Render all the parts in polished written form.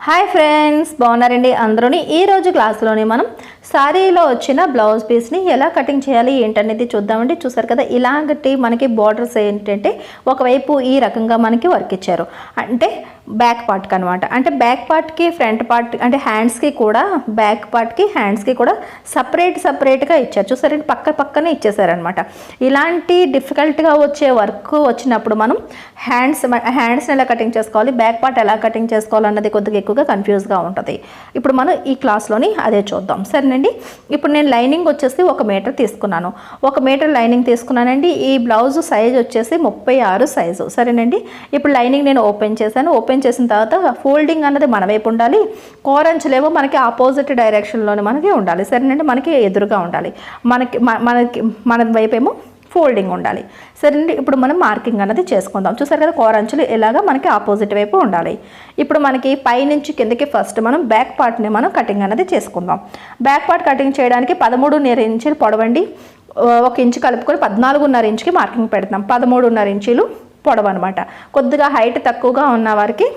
Hi friends, బాగున్నారండి అందరూని. ఈరోజు క్లాస్లోని మనం సారీలో వచ్చిన బ్లౌజ్ పీస్ని ఎలా కటింగ్ చేయాలి ఏంటనేది చూద్దామండి. చూసారు కదా, ఇలాంటి మనకి బార్డర్స్ ఏంటంటే ఒకవైపు ఈ రకంగా మనకి వర్క్ ఇచ్చారు, అంటే బ్యాక్ పార్ట్కి అనమాట. అంటే బ్యాక్ పార్ట్కి ఫ్రంట్ పార్ట్ అంటే హ్యాండ్స్కి కూడా బ్యాక్ పార్ట్కి హ్యాండ్స్కి కూడా సపరేట్గా ఇచ్చారు. చూసారండి, పక్కనే ఇచ్చేసారనమాట. ఇలాంటి డిఫికల్ట్గా వచ్చే వర్క్ వచ్చినప్పుడు మనం హ్యాండ్స్ని ఎలా కటింగ్ చేసుకోవాలి, బ్యాక్ పార్ట్ ఎలా కటింగ్ చేసుకోవాలన్నది కొద్దిగా ఎక్కువగా కన్ఫ్యూజ్గా ఉంటుంది. ఇప్పుడు మనం ఈ క్లాస్లోని అదే చూద్దాం. సరేనండి, ఇప్పుడు నేను లైనింగ్ వచ్చేసి 1 మీటర్ తీసుకున్నాను. 1 మీటర్ లైనింగ్ తీసుకున్నానండి. ఈ బ్లౌజ్ సైజ్ వచ్చేసి 36 సైజు. సరేనండి, ఇప్పుడు లైనింగ్ నేను ఓపెన్ చేశాను. ఓపెన్ చేసిన తర్వాత ఫోల్డింగ్ అన్నది మన వైపు ఉండాలి, కోరంచులేమో మనకి ఆపోజిట్ డైరెక్షన్లోనే మనకి ఉండాలి. సరేనండి, మనకి ఎదురుగా ఉండాలి, మన వైపు ఏమో ఫోల్డింగ్ ఉండాలి. సరేనండి, ఇప్పుడు మనం మార్కింగ్ అనేది చేసుకుందాం. చూసారు కదా, కోరంచులు ఇలాగా మనకి ఆపోజిట్ వైపు ఉండాలి. ఇప్పుడు మనకి పైనుంచి కిందకి ఫస్ట్ మనం బ్యాక్ పార్ట్ని మనం కటింగ్ అనేది చేసుకుందాం. బ్యాక్ పార్ట్ కటింగ్ చేయడానికి 13.5 ఇంచులు పొడవండి, 1 ఇంచు కలుపుకొని 14.5 ఇంచుకి మార్కింగ్ పెడతాం. 13.5 ఇంచులు పొడవు అనమాట. కొద్దిగా హైట్ తక్కువగా ఉన్న వారికి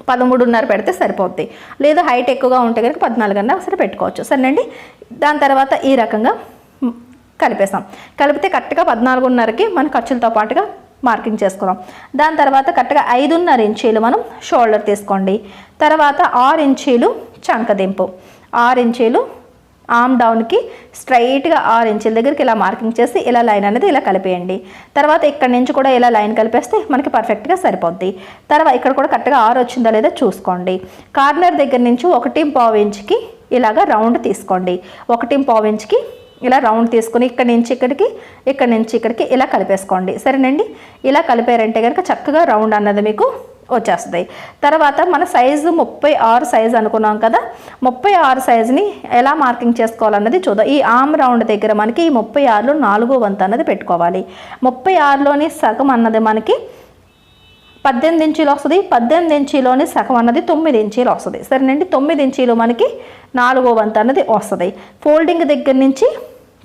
13.5 పెడితే సరిపోద్ది, లేదా హైట్ ఎక్కువగా ఉంటే కనుక 14 అన్నా సరే పెట్టుకోవచ్చు. సరేనండి, దాని తర్వాత ఈ రకంగా కలిపేసాం. కలిపితే కరెక్ట్గా 14.5కి మన ఖర్చులతో పాటుగా మార్కింగ్ చేసుకుందాం. దాని తర్వాత కరెక్ట్గా 5.5 ఇంచీలు మనం షోల్డర్ తీసుకోండి. తర్వాత 6 ఇంచీలు చంకదింపు, 6 ఇంచీలు ఆమ్ డౌన్కి స్ట్రైట్గా 6 ఇంచుల దగ్గరికి ఇలా మార్కింగ్ చేసి ఇలా లైన్ అనేది ఇలా కలిపేయండి. తర్వాత ఇక్కడ నుంచి కూడా ఇలా లైన్ కలిపేస్తే మనకి పర్ఫెక్ట్గా సరిపోద్ది. తర్వాత ఇక్కడ కూడా కరెక్ట్గా 6 వచ్చిందా లేదా చూసుకోండి. కార్నర్ దగ్గర నుంచి 1.5 ఇంచుకి ఇలాగా రౌండ్ తీసుకోండి. 1.5 ఇంచుకి ఇలా రౌండ్ తీసుకుని ఇక్కడ నుంచి ఇక్కడికి ఇలా కలిపేసుకోండి. సరేనండి, ఇలా కలిపారంటే కనుక చక్కగా రౌండ్ అన్నది మీకు వచ్చేస్తుంది. తర్వాత మన సైజు 36 సైజు అనుకున్నాం కదా, 36 సైజుని ఎలా మార్కింగ్ చేసుకోవాలన్నది చూద్దాం. ఈ ఆమ్ రౌండ్ దగ్గర మనకి ఈ 36లో 4వ వంతు అన్నది పెట్టుకోవాలి. 36లోని సగం అన్నది మనకి 18 ఇంచీలు వస్తుంది. 18 ఇంచీలోని సగం అన్నది 9 ఇంచీలు వస్తుంది. సరేనండి, 9 ఇంచీలు మనకి 4వ వంతు అన్నది వస్తుంది. ఫోల్డింగ్ దగ్గర నుంచి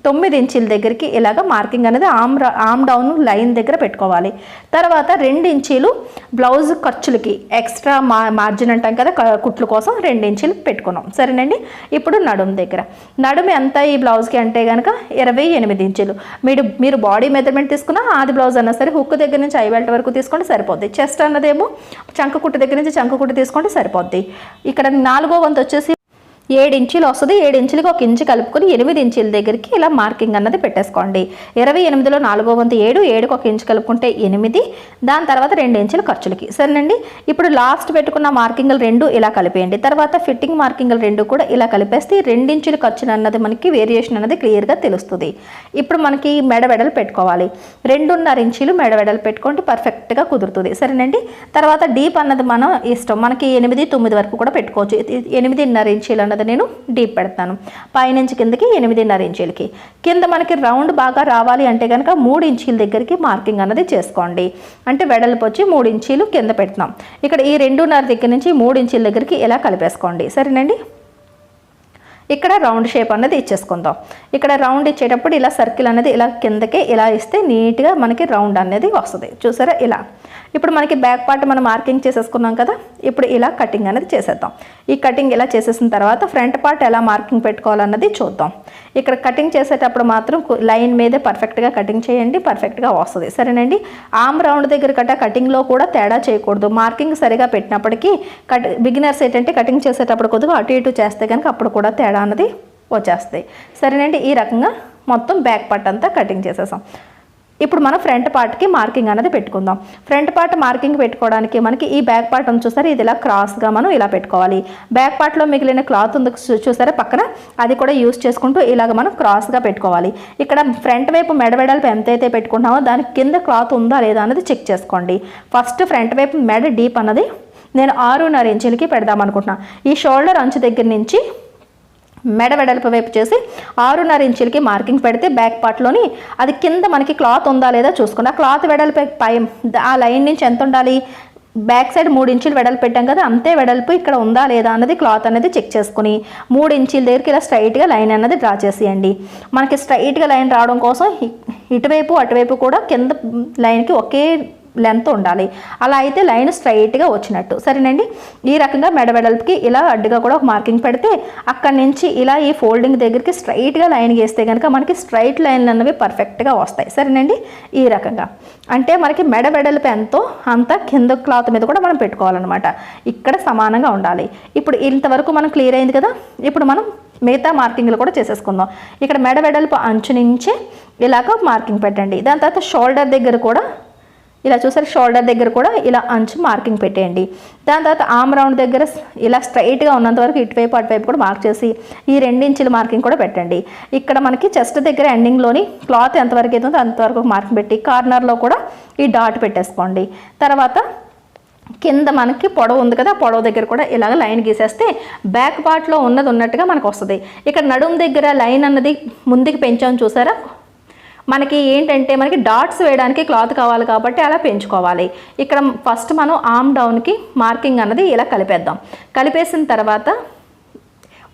9 ఇంచీల దగ్గరికి ఇలాగ మార్కింగ్ అనేది ఆమ్ డౌన్ లైన్ దగ్గర పెట్టుకోవాలి. తర్వాత 2 ఇంచీలు బ్లౌజ్ ఖర్చులకి ఎక్స్ట్రా మార్జిన్ అంటాం కదా, కుట్లు కోసం 2 ఇంచీలు పెట్టుకున్నాం. సరేనండి, ఇప్పుడు నడుము ఎంత ఈ బ్లౌజ్కి అంటే కనుక 28 ఇంచులు. మీరు బాడీ మెజర్మెంట్ తీసుకున్నా ఆది బ్లౌజ్ అన్నా సరే హుక్ దగ్గర నుంచి ఐ బెల్ట్ వరకు తీసుకుంటే సరిపోద్ది. చెస్ట్ అన్నదేమో చంక కుట్టు దగ్గర నుంచి చంక కుట్టు తీసుకుంటే సరిపోద్ది. ఇక్కడ 4వ వంతు వచ్చేసి 7 ఇంచులు వస్తుంది. 7 ఇంచులకి 1 ఇంచు కలుపుకొని 8 ఇంచుల దగ్గరికి ఇలా మార్కింగ్ అన్నది పెట్టేసుకోండి. 28లో 4వ వంతు 7, 7కి 1 ఇంచు కలుపుకుంటే 8. దాని తర్వాత 2 ఇంచులు ఖర్చులకి. సరేనండి, ఇప్పుడు లాస్ట్ పెట్టుకున్న మార్కింగ్లు 2 ఇలా కలిపేయండి. తర్వాత ఫిట్టింగ్ మార్కింగ్లు 2 కూడా ఇలా కలిపేస్తే 2 ఇంచుల ఖర్చులు అన్నది మనకి వేరియేషన్ అన్నది క్లియర్గా తెలుస్తుంది. ఇప్పుడు మనకి మెడ వెడలు పెట్టుకోవాలి. 2.5 ఇంచులు మెడ వెడలు పెట్టుకుంటే పర్ఫెక్ట్గా కుదురుతుంది. సరేనండి, తర్వాత డీప్ అన్నది మనం ఇష్టం, మనకి 8, 9 వరకు కూడా పెట్టుకోవచ్చు. 8.5 ఇంచులు అన్నది నేను డీప్ పెడతాను. పైనుంచి కిందకి 8.5 ఇంచులకి. కింద మనకి రౌండ్ బాగా రావాలి అంటే కనుక 3 ఇంచుల దగ్గరికి మార్కింగ్ అన్నది చేసుకోండి. అంటే వెడల్పు వచ్చి 3 ఇంచులు కింద పెడతాం. ఇక్కడ ఈ 2.5 దగ్గర నుంచి 3 ఇంచుల దగ్గరికి ఇలా కలిపేసుకోండి. సరేనండి, ఇక్కడ రౌండ్ షేప్ అనేది ఇచ్చేసుకుందాం. ఇక్కడ రౌండ్ ఇచ్చేటప్పుడు ఇలా సర్కిల్ అనేది ఇలా కిందకే ఇలా ఇస్తే నీట్గా మనకి రౌండ్ అనేది వస్తుంది. చూసారా ఇలా. ఇప్పుడు మనకి బ్యాక్ పార్ట్ మనం మార్కింగ్ చేసేసుకున్నాం కదా, ఇప్పుడు ఇలా కటింగ్ అనేది చేసేద్దాం. ఈ కటింగ్ ఇలా చేసేసిన తర్వాత ఫ్రంట్ పార్ట్ ఎలా మార్కింగ్ పెట్టుకోవాలన్నది చూద్దాం. ఇక్కడ కటింగ్ చేసేటప్పుడు మాత్రం లైన్ మీదే పర్ఫెక్ట్గా కటింగ్ చేయండి, పర్ఫెక్ట్గా వస్తుంది. సరేనండి, ఆమ్ రౌండ్ దగ్గర కటింగ్లో కూడా తేడా చేయకూడదు. మార్కింగ్ సరిగా పెట్టినప్పటికీ బిగినర్స్ ఏంటంటే కటింగ్ చేసేటప్పుడు కొద్దిగా అటు ఇటు చేస్తే కనుక అప్పుడు కూడా తేడా అన్నది వచ్చేస్తాయి. సరేనండి, ఈ రకంగా మొత్తం బ్యాక్ పార్ట్ అంతా కటింగ్ చేసేసాం. ఇప్పుడు మనం ఫ్రంట్ పార్ట్కి మార్కింగ్ అనేది పెట్టుకుందాం. ఫ్రంట్ పార్ట్ మార్కింగ్ పెట్టుకోవడానికి మనకి ఈ బ్యాక్ పార్ట్ ఉంది చూసారా, ఇది ఇలా క్రాస్గా మనం ఇలా పెట్టుకోవాలి. బ్యాక్ పార్ట్లో మిగిలిన క్లాత్ ఉంది చూసారా పక్కన, అది కూడా యూస్ చేసుకుంటూ ఇలాగ మనం క్రాస్గా పెట్టుకోవాలి. ఇక్కడ ఫ్రంట్ వైపు మెడ వెడల్పు ఎంతైతే పెట్టుకుంటామో దాని కింద క్లాత్ ఉందా లేదా అనేది చెక్ చేసుకోండి. ఫస్ట్ ఫ్రంట్ వైపు మెడ డీప్ అన్నది నేను 6.5 ఇంచులకి పెడదాం అనుకుంటున్నాను. ఈ షోల్డర్ అంచు దగ్గర నుంచి మెడ వెడల్పు వైపు చేసి 6.5 ఇంచులకి మార్కింగ్ పెడితే బ్యాక్ పార్ట్లోని అది కింద మనకి క్లాత్ ఉందా లేదా చూసుకోండి. ఆ క్లాత్ వెడల్పు పై ఆ లైన్ నుంచి ఎంత ఉండాలి, బ్యాక్ సైడ్ 3 ఇంచులు వెడల్పు పెట్టాం కదా, అంతే వెడల్పు ఇక్కడ ఉందా లేదా అన్నది క్లాత్ అనేది చెక్ చేసుకుని 3 ఇంచుల దగ్గరికి ఇలా స్ట్రైట్గా లైన్ అన్నది డ్రా చేసేయండి. మనకి స్ట్రైట్గా లైన్ రావడం కోసం ఇటువైపు అటువైపు కూడా కింద లైన్కి ఒకే లెంత్ ఉండాలి. అలా అయితే లైన్ స్ట్రైట్గా వచ్చినట్టు. సరేనండి. ఈ రకంగా మెడ వెడల్పుకి ఇలా అడ్డుగా కూడా ఒక మార్కింగ్ పెడితే అక్కడి నుంచి ఇలా ఈ ఫోల్డింగ్ దగ్గరికి స్ట్రైట్గా లైన్ గీస్తే కనుక మనకి స్ట్రైట్ లైన్లు అన్నవి పర్ఫెక్ట్గా వస్తాయి. సరేనండి. ఈ రకంగా అంటే మనకి మెడ వెడల్పు ఎంతో అంత కింద క్లాత్ మీద కూడా మనం పెట్టుకోవాలన్నమాట. ఇక్కడ సమానంగా ఉండాలి. ఇప్పుడు ఇంతవరకు మనం క్లియర్ అయింది కదా. ఇప్పుడు మనం మిగతా మార్కింగ్లు కూడా చేసేసుకుందాం. ఇక్కడ మెడ వెడల్పు అంచు నుంచే ఇలాగ మార్కింగ్ పెట్టండి. దాని తర్వాత షోల్డర్ దగ్గర కూడా ఇలా చూసారు, షోల్డర్ దగ్గర కూడా ఇలా అంచు మార్కింగ్ పెట్టేయండి. దాని తర్వాత ఆమ్ రౌండ్ దగ్గర ఇలా స్ట్రైట్గా ఉన్నంత వరకు ఇటువైపు అటువైపు కూడా మార్క్ చేసి ఈ 2 ఇంచుల మార్కింగ్ కూడా పెట్టండి. ఇక్కడ మనకి చెస్ట్ దగ్గర ఎండింగ్లోని క్లాత్ ఎంతవరకు అవుతుందో అంతవరకు మార్కింగ్ పెట్టి కార్నర్లో కూడా ఈ డాట్ పెట్టేసుకోండి. తర్వాత కింద మనకి పొడవు ఉంది కదా, పొడవు దగ్గర కూడా ఇలాగ లైన్ గీసేస్తే బ్యాక్ పార్ట్లో ఉన్నది ఉన్నట్టుగా మనకు వస్తుంది. ఇక్కడ నడుము దగ్గర లైన్ అన్నది ముందుకు పెంచాము చూసారా. మనకి ఏంటంటే మనకి డాట్స్ వేయడానికి క్లాత్ కావాలి కాబట్టి అలా పెంచుకోవాలి. ఇక్కడ ఫస్ట్ మనం ఆర్మ్ డౌన్కి మార్కింగ్ అన్నది ఇలా కలిపేద్దాం. కలిపేసిన తర్వాత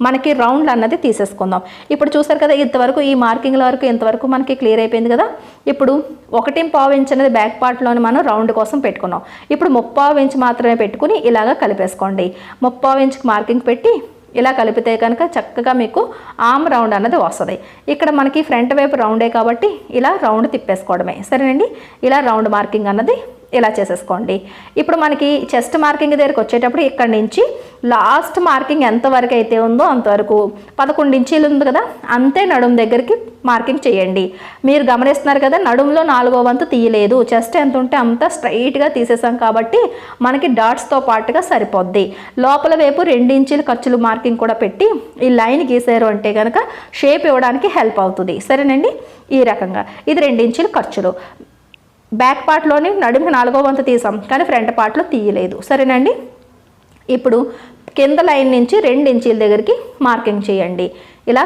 మనకి రౌండ్ అన్నది తీసేసుకుందాం. ఇప్పుడు చూసారు కదా, ఇంతవరకు ఈ మార్కింగ్ల వరకు ఇంతవరకు మనకి క్లియర్ అయిపోయింది కదా. ఇప్పుడు 1.5 ఇంచ్ అనేది బ్యాక్ పార్ట్లోని మనం రౌండ్ కోసం పెట్టుకున్నాం. ఇప్పుడు 3/4 ఇంచ్ మాత్రమే పెట్టుకుని ఇలాగ కలిపేసుకోండి. 3/4 ఇంచ్కి మార్కింగ్ పెట్టి ఇలా కలిపితే కనుక చక్కగా మీకు ఆర్మ్ రౌండ్ అన్నది వస్తుంది. ఇక్కడ మనకి ఫ్రంట్ వైపు రౌండే కాబట్టి ఇలా రౌండ్ తిప్పేసుకోవడమే. సరేనండి. ఇలా రౌండ్ మార్కింగ్ అన్నది ఇలా చేసేసుకోండి. ఇప్పుడు మనకి చెస్ట్ మార్కింగ్ దగ్గరికి వచ్చేటప్పుడు ఇక్కడ నుంచి లాస్ట్ మార్కింగ్ ఎంతవరకు అయితే ఉందో అంతవరకు 11 ఇంచీలు ఉంది కదా, అంతే నడుము దగ్గరికి మార్కింగ్ చేయండి. మీరు గమనిస్తున్నారు కదా, నడుములో 4వ వంతు తీయలేదు. చెస్ట్ ఎంత ఉంటే అంత స్ట్రైట్గా తీసేసాం కాబట్టి మనకి డాట్స్తో పాటుగా సరిపోద్ది. లోపల వైపు 2 ఇంచీలు ఖర్చులు మార్కింగ్ కూడా పెట్టి ఈ లైన్ గీసారు అంటే కనుక షేప్ ఇవ్వడానికి హెల్ప్ అవుతుంది. సరేనండి. ఈ రకంగా ఇది 2 ఇంచీలు ఖర్చులు. బ్యాక్ పార్ట్లోని నడుముకి 4వ వంతు తీసాం కానీ ఫ్రంట్ పార్ట్లో తీయలేదు. సరేనండి. ఇప్పుడు కింద లైన్ నుంచి 2 ఇంచీల దగ్గరికి మార్కింగ్ చేయండి. ఇలా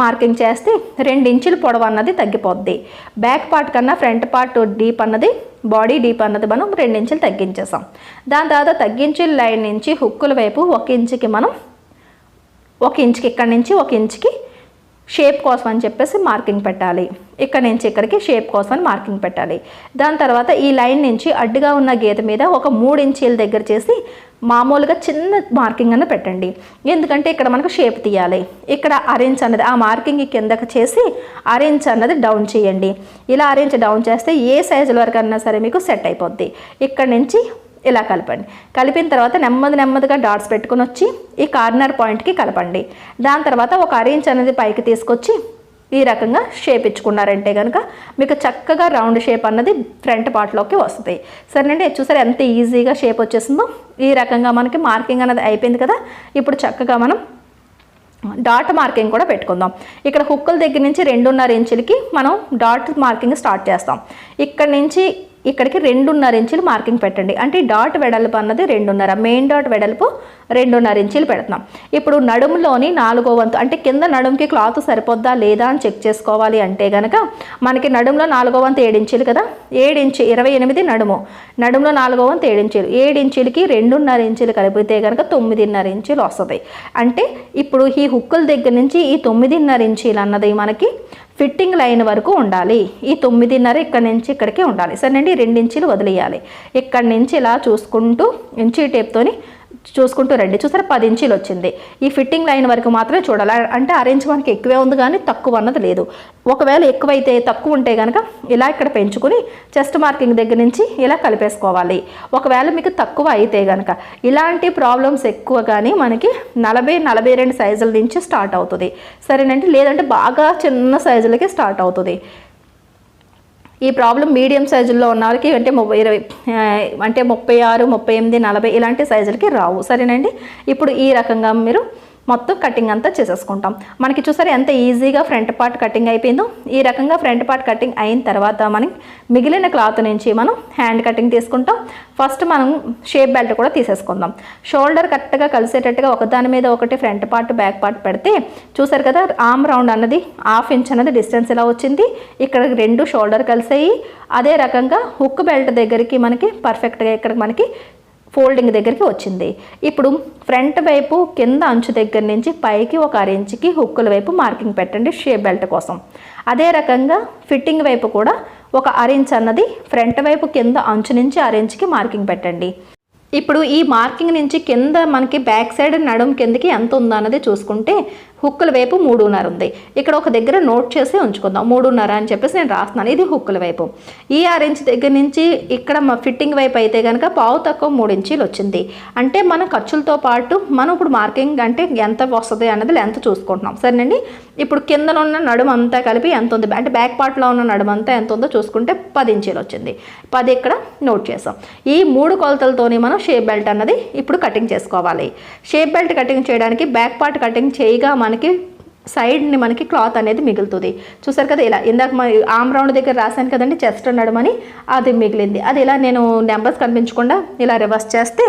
మార్కింగ్ చేస్తే 2 ఇంచుల పొడవు అన్నది తగ్గిపోద్ది. బ్యాక్ పార్ట్ కన్నా ఫ్రంట్ పార్ట్ డీప్ అన్నది, బాడీ డీప్ అన్నది మనం 2 ఇంచులు తగ్గించేసాం. దాని తర్వాత తగ్గించిన లైన్ నుంచి హుక్కుల వైపు 1 ఇంచుకి మనం 1 ఇంచుకి ఇక్కడ నుంచి 1 ఇంచుకి షేప్ కోసం అని చెప్పేసి మార్కింగ్ పెట్టాలి. ఇక్కడ నుంచి ఇక్కడికి షేప్ కోసం అని మార్కింగ్ పెట్టాలి. దాని తర్వాత ఈ లైన్ నుంచి అడ్డుగా ఉన్న గీత మీద ఒక 3 ఇంచీల దగ్గర చేసి మామూలుగా చిన్న మార్కింగ్ అన్న పెట్టండి. ఎందుకంటే ఇక్కడ మనకు షేప్ తీయాలి. ఇక్కడ అరేంజ్ అన్నది ఆ మార్కింగ్ కిందకి చేసి అరేంజ్ అన్నది డౌన్ చేయండి. ఇలా అరేంజ్ డౌన్ చేస్తే ఏ సైజుల వరకు అన్నా సరే మీకు సెట్ అయిపోద్ది. ఇక్కడ నుంచి ఇలా కలపండి. కలిపిన తర్వాత నెమ్మదిగా డాట్స్ పెట్టుకుని వచ్చి ఈ కార్నర్ పాయింట్కి కలపండి. దాని తర్వాత ఒక అరేంజ్ అనేది పైకి తీసుకొచ్చి ఈ రకంగా షేప్ ఇచ్చుకున్నారంటే కనుక మీకు చక్కగా రౌండ్ షేప్ అన్నది ఫ్రంట్ పార్ట్లోకి వస్తుంది. సరేనండి. చూసారు ఎంత ఈజీగా షేప్ వచ్చేసిందో. ఈ రకంగా మనకి మార్కింగ్ అనేది అయిపోయింది కదా. ఇప్పుడు చక్కగా మనం డాట్ మార్కింగ్ కూడా పెట్టుకుందాం. ఇక్కడ హుక్కుల దగ్గర నుంచి 2.5 ఇంచులకి మనం డాట్ మార్కింగ్ స్టార్ట్ చేస్తాం. ఇక్కడ నుంచి ఇక్కడికి 2.5 ఇంచులు మార్కింగ్ పెట్టండి. అంటే డాట్ వెడల్పు అన్నది 2.5, మెయిన్ డాట్ వెడల్పు 2.5 ఇంచులు పెడుతున్నాం. ఇప్పుడు నడుములోని 4వ వంతు అంటే కింద నడుముకి క్లాత్ సరిపోద్దా లేదా అని చెక్ చేసుకోవాలి అంటే కనుక మనకి నడుములో 4వ వంతు 7 ఇంచులు కదా, 7 ఇంచు 28 నడుములో 4వ వంతు 7 ఇంచులు, 7 ఇంచులకి 2.5 ఇంచులు కలిపితే కనుక 9.5 ఇంచులు వస్తుంది. అంటే ఇప్పుడు ఈ హుక్కుల దగ్గర నుంచి ఈ 9.5 ఇంచులు అన్నది మనకి ఫిట్టింగ్ లైన్ వరకు ఉండాలి. ఈ 9.5 ఇక్కడ నుంచి ఇక్కడికి ఉండాలి. సరేనండి. 2 ఇంచులు వదిలేయాలి. ఇక్కడి నుంచి ఇలా చూసుకుంటూ ఇంచీ టేప్తోని చూసుకుంటూ రండి. చూసారా 10 ఇంచులు వచ్చింది. ఈ ఫిట్టింగ్ లైన్ వరకు మాత్రమే చూడాలి. అంటే అరేంజ్ మనకి ఎక్కువే ఉంది కానీ తక్కువ అన్నది లేదు. ఒకవేళ ఎక్కువైతే తక్కువ ఉంటే కనుక ఇలా ఇక్కడ పెంచుకుని చెస్ట్ మార్కింగ్ దగ్గర నుంచి ఇలా కలిపేసుకోవాలి. ఒకవేళ మీకు తక్కువ అయితే కనుక ఇలాంటి ప్రాబ్లమ్స్ ఎక్కువ కానీ మనకి 40-42 సైజుల నుంచి స్టార్ట్ అవుతుంది. సరేనండి. లేదంటే బాగా చిన్న సైజులకి స్టార్ట్ అవుతుంది. ఈ ప్రాబ్లం మీడియం సైజుల్లో ఉన్న వాళ్ళకి అంటే 20 అంటే 36, 38, 40 ఇలాంటి సైజులకి రావు. సరేనండి. ఇప్పుడు ఈ రకంగా మీరు మొత్తం కటింగ్ అంతా చేసేసుకుంటాం. మనకి చూసారు ఎంత ఈజీగా ఫ్రంట్ పార్ట్ కటింగ్ అయిపోయిందో. ఈ రకంగా ఫ్రంట్ పార్ట్ కటింగ్ అయిన తర్వాత మనం మిగిలిన క్లాత్ నుంచి మనం హ్యాండ్ కటింగ్ తీసుకుంటాం. ఫస్ట్ మనం షేప్ బెల్ట్ కూడా తీసేసుకుందాం. షోల్డర్ కరెక్ట్గా కలిసేటట్టుగా ఒకదాని మీద ఒకటి ఫ్రంట్ పార్ట్ బ్యాక్ పార్ట్ పెడితే చూసారు కదా ఆర్మ్ రౌండ్ అన్నది 1/2 ఇంచ్ అన్నది డిస్టెన్స్ ఇలా వచ్చింది. ఇక్కడ 2 షోల్డర్ కలిసాయి. అదే రకంగా హుక్ బెల్ట్ దగ్గరికి మనకి పర్ఫెక్ట్గా ఇక్కడ మనకి ఫోల్డింగ్ దగ్గరికి వచ్చింది. ఇప్పుడు ఫ్రంట్ వైపు కింద అంచు దగ్గర నుంచి పైకి 1/2 ఇంచుకి హుక్కుల వైపు మార్కింగ్ పెట్టండి షేప్ బెల్ట్ కోసం. అదే రకంగా ఫిట్టింగ్ వైపు కూడా ఒక అరెంజ్ అన్నది ఫ్రంట్ వైపు కింద అంచు నుంచి అరెంజ్కి మార్కింగ్ పెట్టండి. ఇప్పుడు ఈ మార్కింగ్ నుంచి కింద మనకి బ్యాక్ సైడ్ నడుం కిందకి ఎంత ఉందో అన్నది చూసుకుంటే హుక్కుల వైపు 3.5 ఉంది. ఇక్కడ ఒక దగ్గర నోట్ చేసి ఉంచుకుందాం. 3.5 అని చెప్పేసి నేను రాస్తున్నాను. ఇది హుక్కుల వైపు. ఈ 6 ఇంచ్ దగ్గర నుంచి ఇక్కడ ఫిట్టింగ్ వైపు అయితే కనుక పావు తక్కువ 3 ఇంచీలు వచ్చింది. అంటే మన ఖర్చులతో పాటు మనం ఇప్పుడు మార్కింగ్ అంటే ఎంత వస్తుంది అన్నది లెంత్ చూసుకుంటున్నాం. సరేనండి. ఇప్పుడు కిందన ఉన్న నడుము అంతా కలిపి ఎంత ఉంది అంటే బ్యాక్ పార్ట్లో ఉన్న నడుము అంతా ఎంత ఉందో చూసుకుంటే 10 ఇంచీలు వచ్చింది. 10 ఇక్కడ నోట్ చేసాం. ఈ 3 కొలతలతోని మనం షేప్ బెల్ట్ అన్నది ఇప్పుడు కటింగ్ చేసుకోవాలి. షేప్ బెల్ట్ కటింగ్ చేయడానికి బ్యాక్ పార్ట్ కటింగ్ చేయగా మనకి సైడ్ని మనకి క్లాత్ అనేది మిగులుతుంది. చూసారు కదా, ఇలా ఇందాక ఆమ్ రౌండ్ దగ్గర రాశాను కదండి చెస్ట్ నడుమని, అది మిగిలింది. అది ఇలా నేను నెంబర్స్ కనిపించకుండా ఇలా రివర్స్ చేస్తే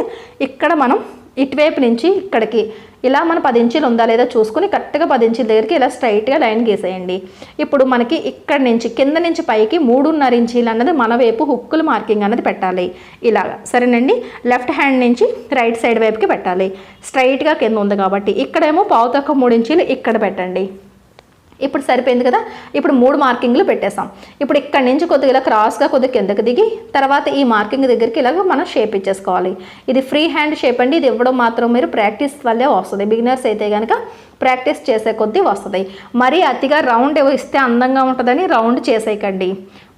ఇక్కడ మనం ఇటువైపు నుంచి ఇక్కడికి ఇలా మన 10 ఇంచీలు ఉందా లేదా చూసుకుని కరెక్ట్గా 10 ఇంచీల దగ్గరికి ఇలా స్ట్రైట్గా లైన్ గీసేయండి. ఇప్పుడు మనకి ఇక్కడ నుంచి కింద నుంచి పైకి 3.5 ఇంచీలు అన్నది మన వైపు హుక్కులు మార్కింగ్ అన్నది పెట్టాలి. ఇలాగా సరేనండి. లెఫ్ట్ హ్యాండ్ నుంచి రైట్ సైడ్ వైపుకి పెట్టాలి. స్ట్రైట్గా కింద ఉంది కాబట్టి ఇక్కడేమో పావు తక్కువ 3 ఇంచీలు ఇక్కడ పెట్టండి. ఇప్పుడు సరిపోయింది కదా. ఇప్పుడు 3 మార్కింగ్లు పెట్టేసాం. ఇప్పుడు ఇక్కడ నుంచి కొద్దిగా ఇలా క్రాస్గా కొద్దిగా కిందకి దిగి తర్వాత ఈ మార్కింగ్ దగ్గరికి ఇలాగ మనం షేప్ ఇచ్చేసుకోవాలి. ఇది ఫ్రీ హ్యాండ్ షేప్ అండి. ఇది ఇవ్వడం మాత్రం మీరు ప్రాక్టీస్ వల్లే వస్తుంది. బిగినర్స్ అయితే కనుక ప్రాక్టీస్ చేసే కొద్దీ వస్తుంది. మరీ అతిగా రౌండ్ ఇస్తే అందంగా ఉంటుందని రౌండ్ చేసేయకండి.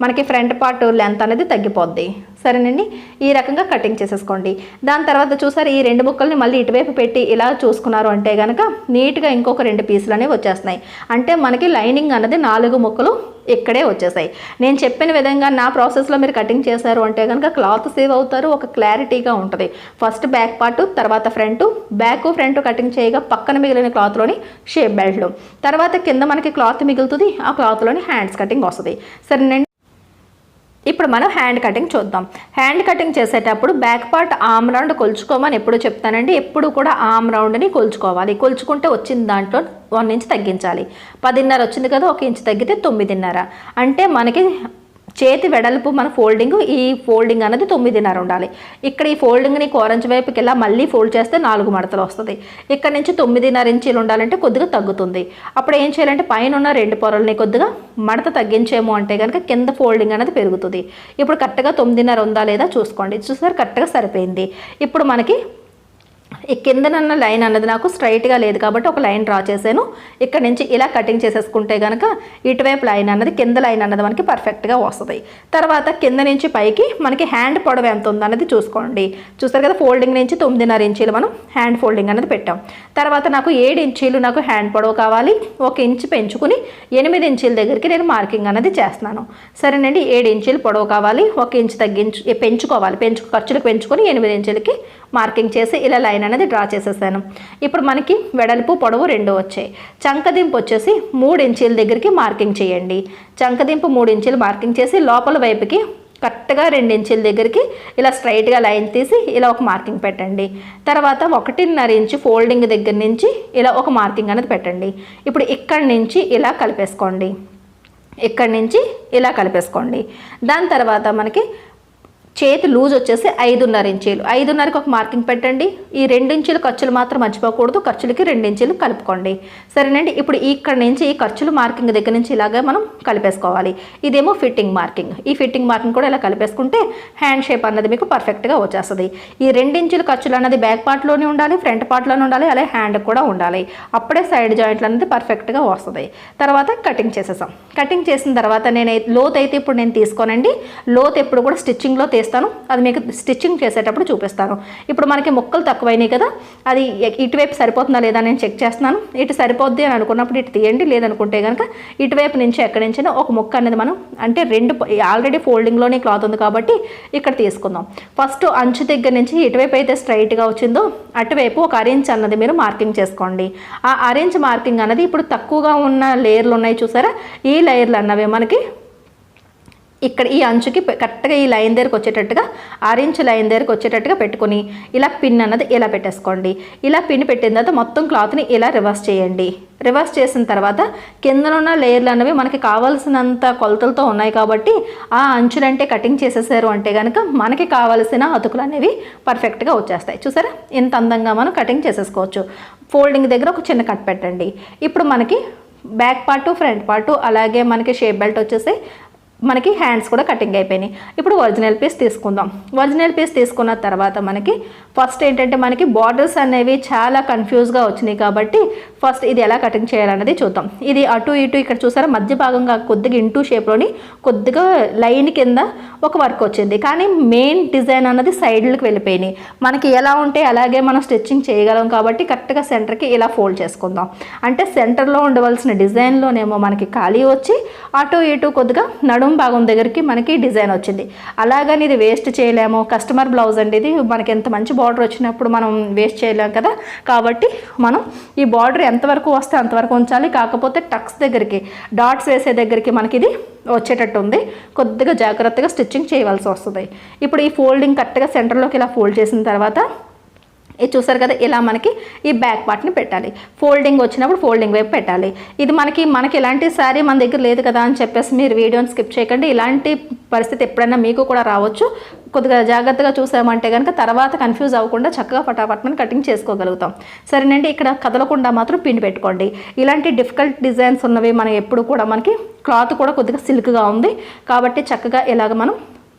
మనకి ఫ్రంట్ పార్ట్ లెంత్ అనేది తగ్గిపోద్ది. సరేనండి. ఈ రకంగా కటింగ్ చేసేసుకోండి. దాని తర్వాత చూసారు ఈ 2 ముక్కల్ని మళ్ళీ ఇటువైపు పెట్టి ఇలా చూసుకున్నారు అంటే కనుక నీట్గా ఇంకొక 2 పీసులు అనేవి వచ్చేస్తున్నాయి. అంటే మనకి లైనింగ్ అన్నది 4 ముక్కలు ఇక్కడే వచ్చేసాయి. నేను చెప్పిన విధంగా నా ప్రాసెస్లో మీరు కటింగ్ చేశారు అంటే కనుక క్లాత్ సేవ్ అవుతారు. ఒక క్లారిటీగా ఉంటుంది. ఫస్ట్ బ్యాక్ పార్ట్, తర్వాత ఫ్రంట్ కటింగ్ చేయగా పక్కన మిగిలిన క్లాత్లోని షేప్ బెల్ట్లు, తర్వాత కింద మనకి క్లాత్ మిగులుతుంది. ఆ క్లాత్లోని హ్యాండ్స్ కటింగ్ వస్తుంది. సరేనండి. ఇప్పుడు మనం హ్యాండ్ కటింగ్ చూద్దాం. హ్యాండ్ కటింగ్ చేసేటప్పుడు బ్యాక్ పార్ట్ ఆమ్ రౌండ్ కొలుచుకోమని ఎప్పుడు చెప్తానండి. ఎప్పుడు కూడా ఆమ్ రౌండ్ని కొలుచుకోవాలి. కొలుచుకుంటే వచ్చిన దాంట్లో 1 ఇంచ్ తగ్గించాలి. 10.5 వచ్చింది కదా, 1 ఇంచ్ తగ్గితే 9.5. అంటే మనకి చేతి వెడల్పు మన ఈ ఫోల్డింగ్ అనేది 9.5 ఉండాలి. ఇక్కడ ఈ ఫోల్డింగ్ని కోరంచ వైపుకి ఇలా మళ్ళీ ఫోల్డ్ చేస్తే 4 మడతలు వస్తుంది. ఇక్కడ నుంచి 9.5 ఇంచీలు ఉండాలంటే కొద్దిగా తగ్గుతుంది. అప్పుడు ఏం చేయాలంటే పైన ఉన్న 2 పొరల్ని కొద్దిగా మడత తగ్గించేమో అంటే కనుక కింద ఫోల్డింగ్ అనేది పెరుగుతుంది. ఇప్పుడు కరెక్ట్గా 9.5 ఉందా లేదా చూసుకోండి. చూసారు, కరెక్ట్గా సరిపోయింది. ఇప్పుడు మనకి ఈ కిందనన్న లైన్ అన్నది నాకు స్ట్రైట్గా లేదు కాబట్టి ఒక లైన్ డ్రా చేశాను. ఇక్కడ నుంచి ఇలా కటింగ్ చేసేసుకుంటే కనుక ఇటువైపు లైన్ అన్నది కింద లైన్ అన్నది మనకి పర్ఫెక్ట్గా వస్తుంది. తర్వాత కింద నుంచి పైకి మనకి హ్యాండ్ పొడవు ఎంత ఉందన్నది చూసుకోండి. చూస్తారు కదా, ఫోల్డింగ్ నుంచి 9.5 ఇంచీలు మనం హ్యాండ్ ఫోల్డింగ్ అనేది పెట్టాం. తర్వాత నాకు 7 ఇంచీలు నాకు హ్యాండ్ పొడవు కావాలి. 1 ఇంచ్ పెంచుకుని 8 ఇంచీల దగ్గరికి నేను మార్కింగ్ అనేది చేస్తున్నాను. సరేనండి. 7 ఇంచీలు పొడవు కావాలి. 1 ఇంచ్ పెంచుకోవాలి. ఖర్చులకు పెంచుకొని 8 ఇంచులకి మార్కింగ్ చేసి ఇలా లైన్ అనేది డ్రా చేసేసాను. ఇప్పుడు మనకి వెడల్పు పొడవు 2 వచ్చాయి. చంకదింపు వచ్చేసి 3 ఇంచీల దగ్గరికి మార్కింగ్ చేయండి. చంకదింపు 3 ఇంచీలు మార్కింగ్ చేసి లోపల వైపుకి కరెక్ట్గా 2 ఇంచీల దగ్గరికి ఇలా స్ట్రైట్గా లైన్ తీసి ఇలా ఒక మార్కింగ్ పెట్టండి. తర్వాత 1.5 ఇంచు ఫోల్డింగ్ దగ్గర నుంచి ఇలా ఒక మార్కింగ్ అనేది పెట్టండి. ఇప్పుడు ఇక్కడి నుంచి ఇలా కలిపేసుకోండి. దాని తర్వాత మనకి చేతి లూజ్ వచ్చేసి 5.5 ఇంచీలు. 5.5కి ఒక మార్కింగ్ పెట్టండి. ఈ 2 ఇంచులు ఖర్చులు మాత్రం మర్చిపోకూడదు. ఖర్చులకి 2 ఇంచులు కలుపుకోండి. సరేనండి. ఇప్పుడు ఇక్కడ నుంచి ఈ ఖర్చులు మార్కింగ్ దగ్గర నుంచి ఇలాగే మనం కలిపేసుకోవాలి. ఇదేమో ఫిట్టింగ్ మార్కింగ్. ఈ ఫిట్టింగ్ మార్కింగ్ కూడా ఇలా కలిపేసుకుంటే హ్యాండ్ షేప్ అన్నది మీకు పర్ఫెక్ట్గా వచ్చేస్తుంది. ఈ 2 ఇంచుల ఖర్చులు అన్నది బ్యాక్ పార్ట్లోనే ఉండాలి, ఫ్రంట్ పార్ట్లోనే ఉండాలి, అలాగే హ్యాండ్ కూడా ఉండాలి. అప్పుడే సైడ్ జాయింట్లు అనేది పర్ఫెక్ట్గా వస్తుంది. తర్వాత కటింగ్ చేసేసాం. కటింగ్ చేసిన తర్వాత లోత్ అయితే ఇప్పుడు నేను తీసుకోనండి. లోత్ ఎప్పుడు కూడా స్టిచ్చింగ్లో అది మీకు స్టిచ్చింగ్ చేసేటప్పుడు చూపిస్తాను. ఇప్పుడు మనకి ముక్కలు తక్కువైనాయి కదా, అది ఇటువైపు సరిపోతుందా లేదా నేను చెక్ చేస్తున్నాను. ఇటు సరిపోద్ది అని అనుకున్నప్పుడు ఇటు తీయండి. లేదనుకుంటే కనుక ఇటువైపు నుంచి ఎక్కడి నుంచైనా ఒక ముక్క అనేది మనం అంటే 2 ఆల్రెడీ ఫోల్డింగ్లోనే క్లాత్ ఉంది కాబట్టి ఇక్కడ తీసుకుందాం. ఫస్ట్ అంచు దగ్గర నుంచి ఇటువైపు అయితే స్ట్రైట్గా వచ్చిందో అటువైపు ఒక అరేంజ్ అన్నది మీరు మార్కింగ్ చేసుకోండి. ఆ అరేంజ్ మార్కింగ్ అన్నది ఇప్పుడు తక్కువగా ఉన్న లేయర్లు ఉన్నాయి చూసారా, ఈ లేయర్లు అన్నవి మనకి ఇక్కడ ఈ అంచుకి కరెక్ట్గా ఈ లైన్ దగ్గరకు వచ్చేటట్టుగా 6 ఇంచు లైన్ దగ్గరకు వచ్చేటట్టుగా పెట్టుకొని ఇలా పిన్ అన్నది ఇలా పెట్టేసుకోండి. ఇలా పిన్ పెట్టిన తర్వాత మొత్తం క్లాత్ని ఇలా రివర్స్ చేయండి. రివర్స్ చేసిన తర్వాత కిందనున్న లేయర్లు అనేవి మనకి కావాల్సినంత కొలతలతో ఉన్నాయి కాబట్టి ఆ అంచులంటే కటింగ్ చేసేసారు అంటే కనుక మనకి కావాల్సిన అతుకులు అనేవి పర్ఫెక్ట్గా వచ్చేస్తాయి. చూసారా, ఇంత అందంగా మనం కటింగ్ చేసేసుకోవచ్చు. ఫోల్డింగ్ దగ్గర ఒక చిన్న కట్ పెట్టండి. ఇప్పుడు మనకి బ్యాక్ పార్టు, ఫ్రంట్ పార్టు, అలాగే మనకి షేప్ బెల్ట్ వచ్చేసి మనకి హ్యాండ్స్ కూడా కటింగ్ అయిపోయినాయి. ఇప్పుడు ఒరిజినల్ పీస్ తీసుకుందాం. ఒరిజినల్ పీస్ తీసుకున్న తర్వాత మనకి ఫస్ట్ ఏంటంటే మనకి బార్డర్స్ అనేవి చాలా కన్ఫ్యూజ్గా వచ్చినాయి కాబట్టి ఫస్ట్ ఇది ఎలా కటింగ్ చేయాలన్నది చూద్దాం. ఇది అటు ఇటు ఇక్కడ చూసారా మధ్య భాగంగా కొద్దిగా ఇంటూ షేప్లోని కొద్దిగా లైన్ కింద ఒక వర్క్ వచ్చింది, కానీ మెయిన్ డిజైన్ అన్నది సైడ్లకు వెళ్ళిపోయినాయి. మనకి ఎలా ఉంటే అలాగే మనం స్టిచ్చింగ్ చేయగలం కాబట్టి కరెక్ట్గా సెంటర్కి ఇలా ఫోల్డ్ చేసుకుందాం. అంటే సెంటర్లో ఉండవలసిన డిజైన్లోనేమో మనకి ఖాళీ వచ్చి అటు ఇటు కొద్దిగా నడుం భాగం దగ్గరికి మనకి డిజైన్ వచ్చింది. అలాగని ఇది వేస్ట్ చేయలేము. కస్టమర్ బ్లౌజ్ అండి, ఇది మనకి ఎంత మంచి బార్డర్ వచ్చినప్పుడు మనం వేస్ట్ చేయలేము కదా. కాబట్టి మనం ఈ బార్డర్ ఎంతవరకు వస్తే అంతవరకు ఉంచాలి. కాకపోతే టక్స్ దగ్గరికి డాట్స్ వేసే దగ్గరికి మనకి ఇది వచ్చేటట్టు ఉంది. కొద్దిగా జాగ్రత్తగా స్టిచ్చింగ్ చేయవలసి వస్తుంది. ఇప్పుడు ఈ ఫోల్డింగ్ కరెక్ట్గా సెంటర్లోకి ఇలా ఫోల్డ్ చేసిన తర్వాత ఇది చూసారు కదా, ఇలా మనకి ఈ బ్యాక్ పార్ట్ని పెట్టాలి. ఫోల్డింగ్ వచ్చినప్పుడు ఫోల్డింగ్ వైపు పెట్టాలి. ఇది మనకి ఇలాంటి శారీ మన దగ్గర లేదు కదా అని చెప్పేసి మీరు వీడియోని స్కిప్ చేయకండి. ఇలాంటి పరిస్థితి ఎప్పుడైనా మీకు కూడా రావచ్చు. కొద్దిగా జాగ్రత్తగా చూసామంటే కనుక తర్వాత కన్ఫ్యూజ్ అవ్వకుండా చక్కగా ఫటాఫట్ మనం కటింగ్ చేసుకోగలుగుతాం. సరేనండి, ఇక్కడ కదలకుండా మాత్రం పిన్ పెట్టుకోండి. ఇలాంటి డిఫికల్ట్ డిజైన్స్ ఉన్నవి మనం ఎప్పుడు కూడా మనకి క్లాత్ కూడా కొద్దిగా సిల్క్గా ఉంది కాబట్టి చక్కగా ఇలాగ మనం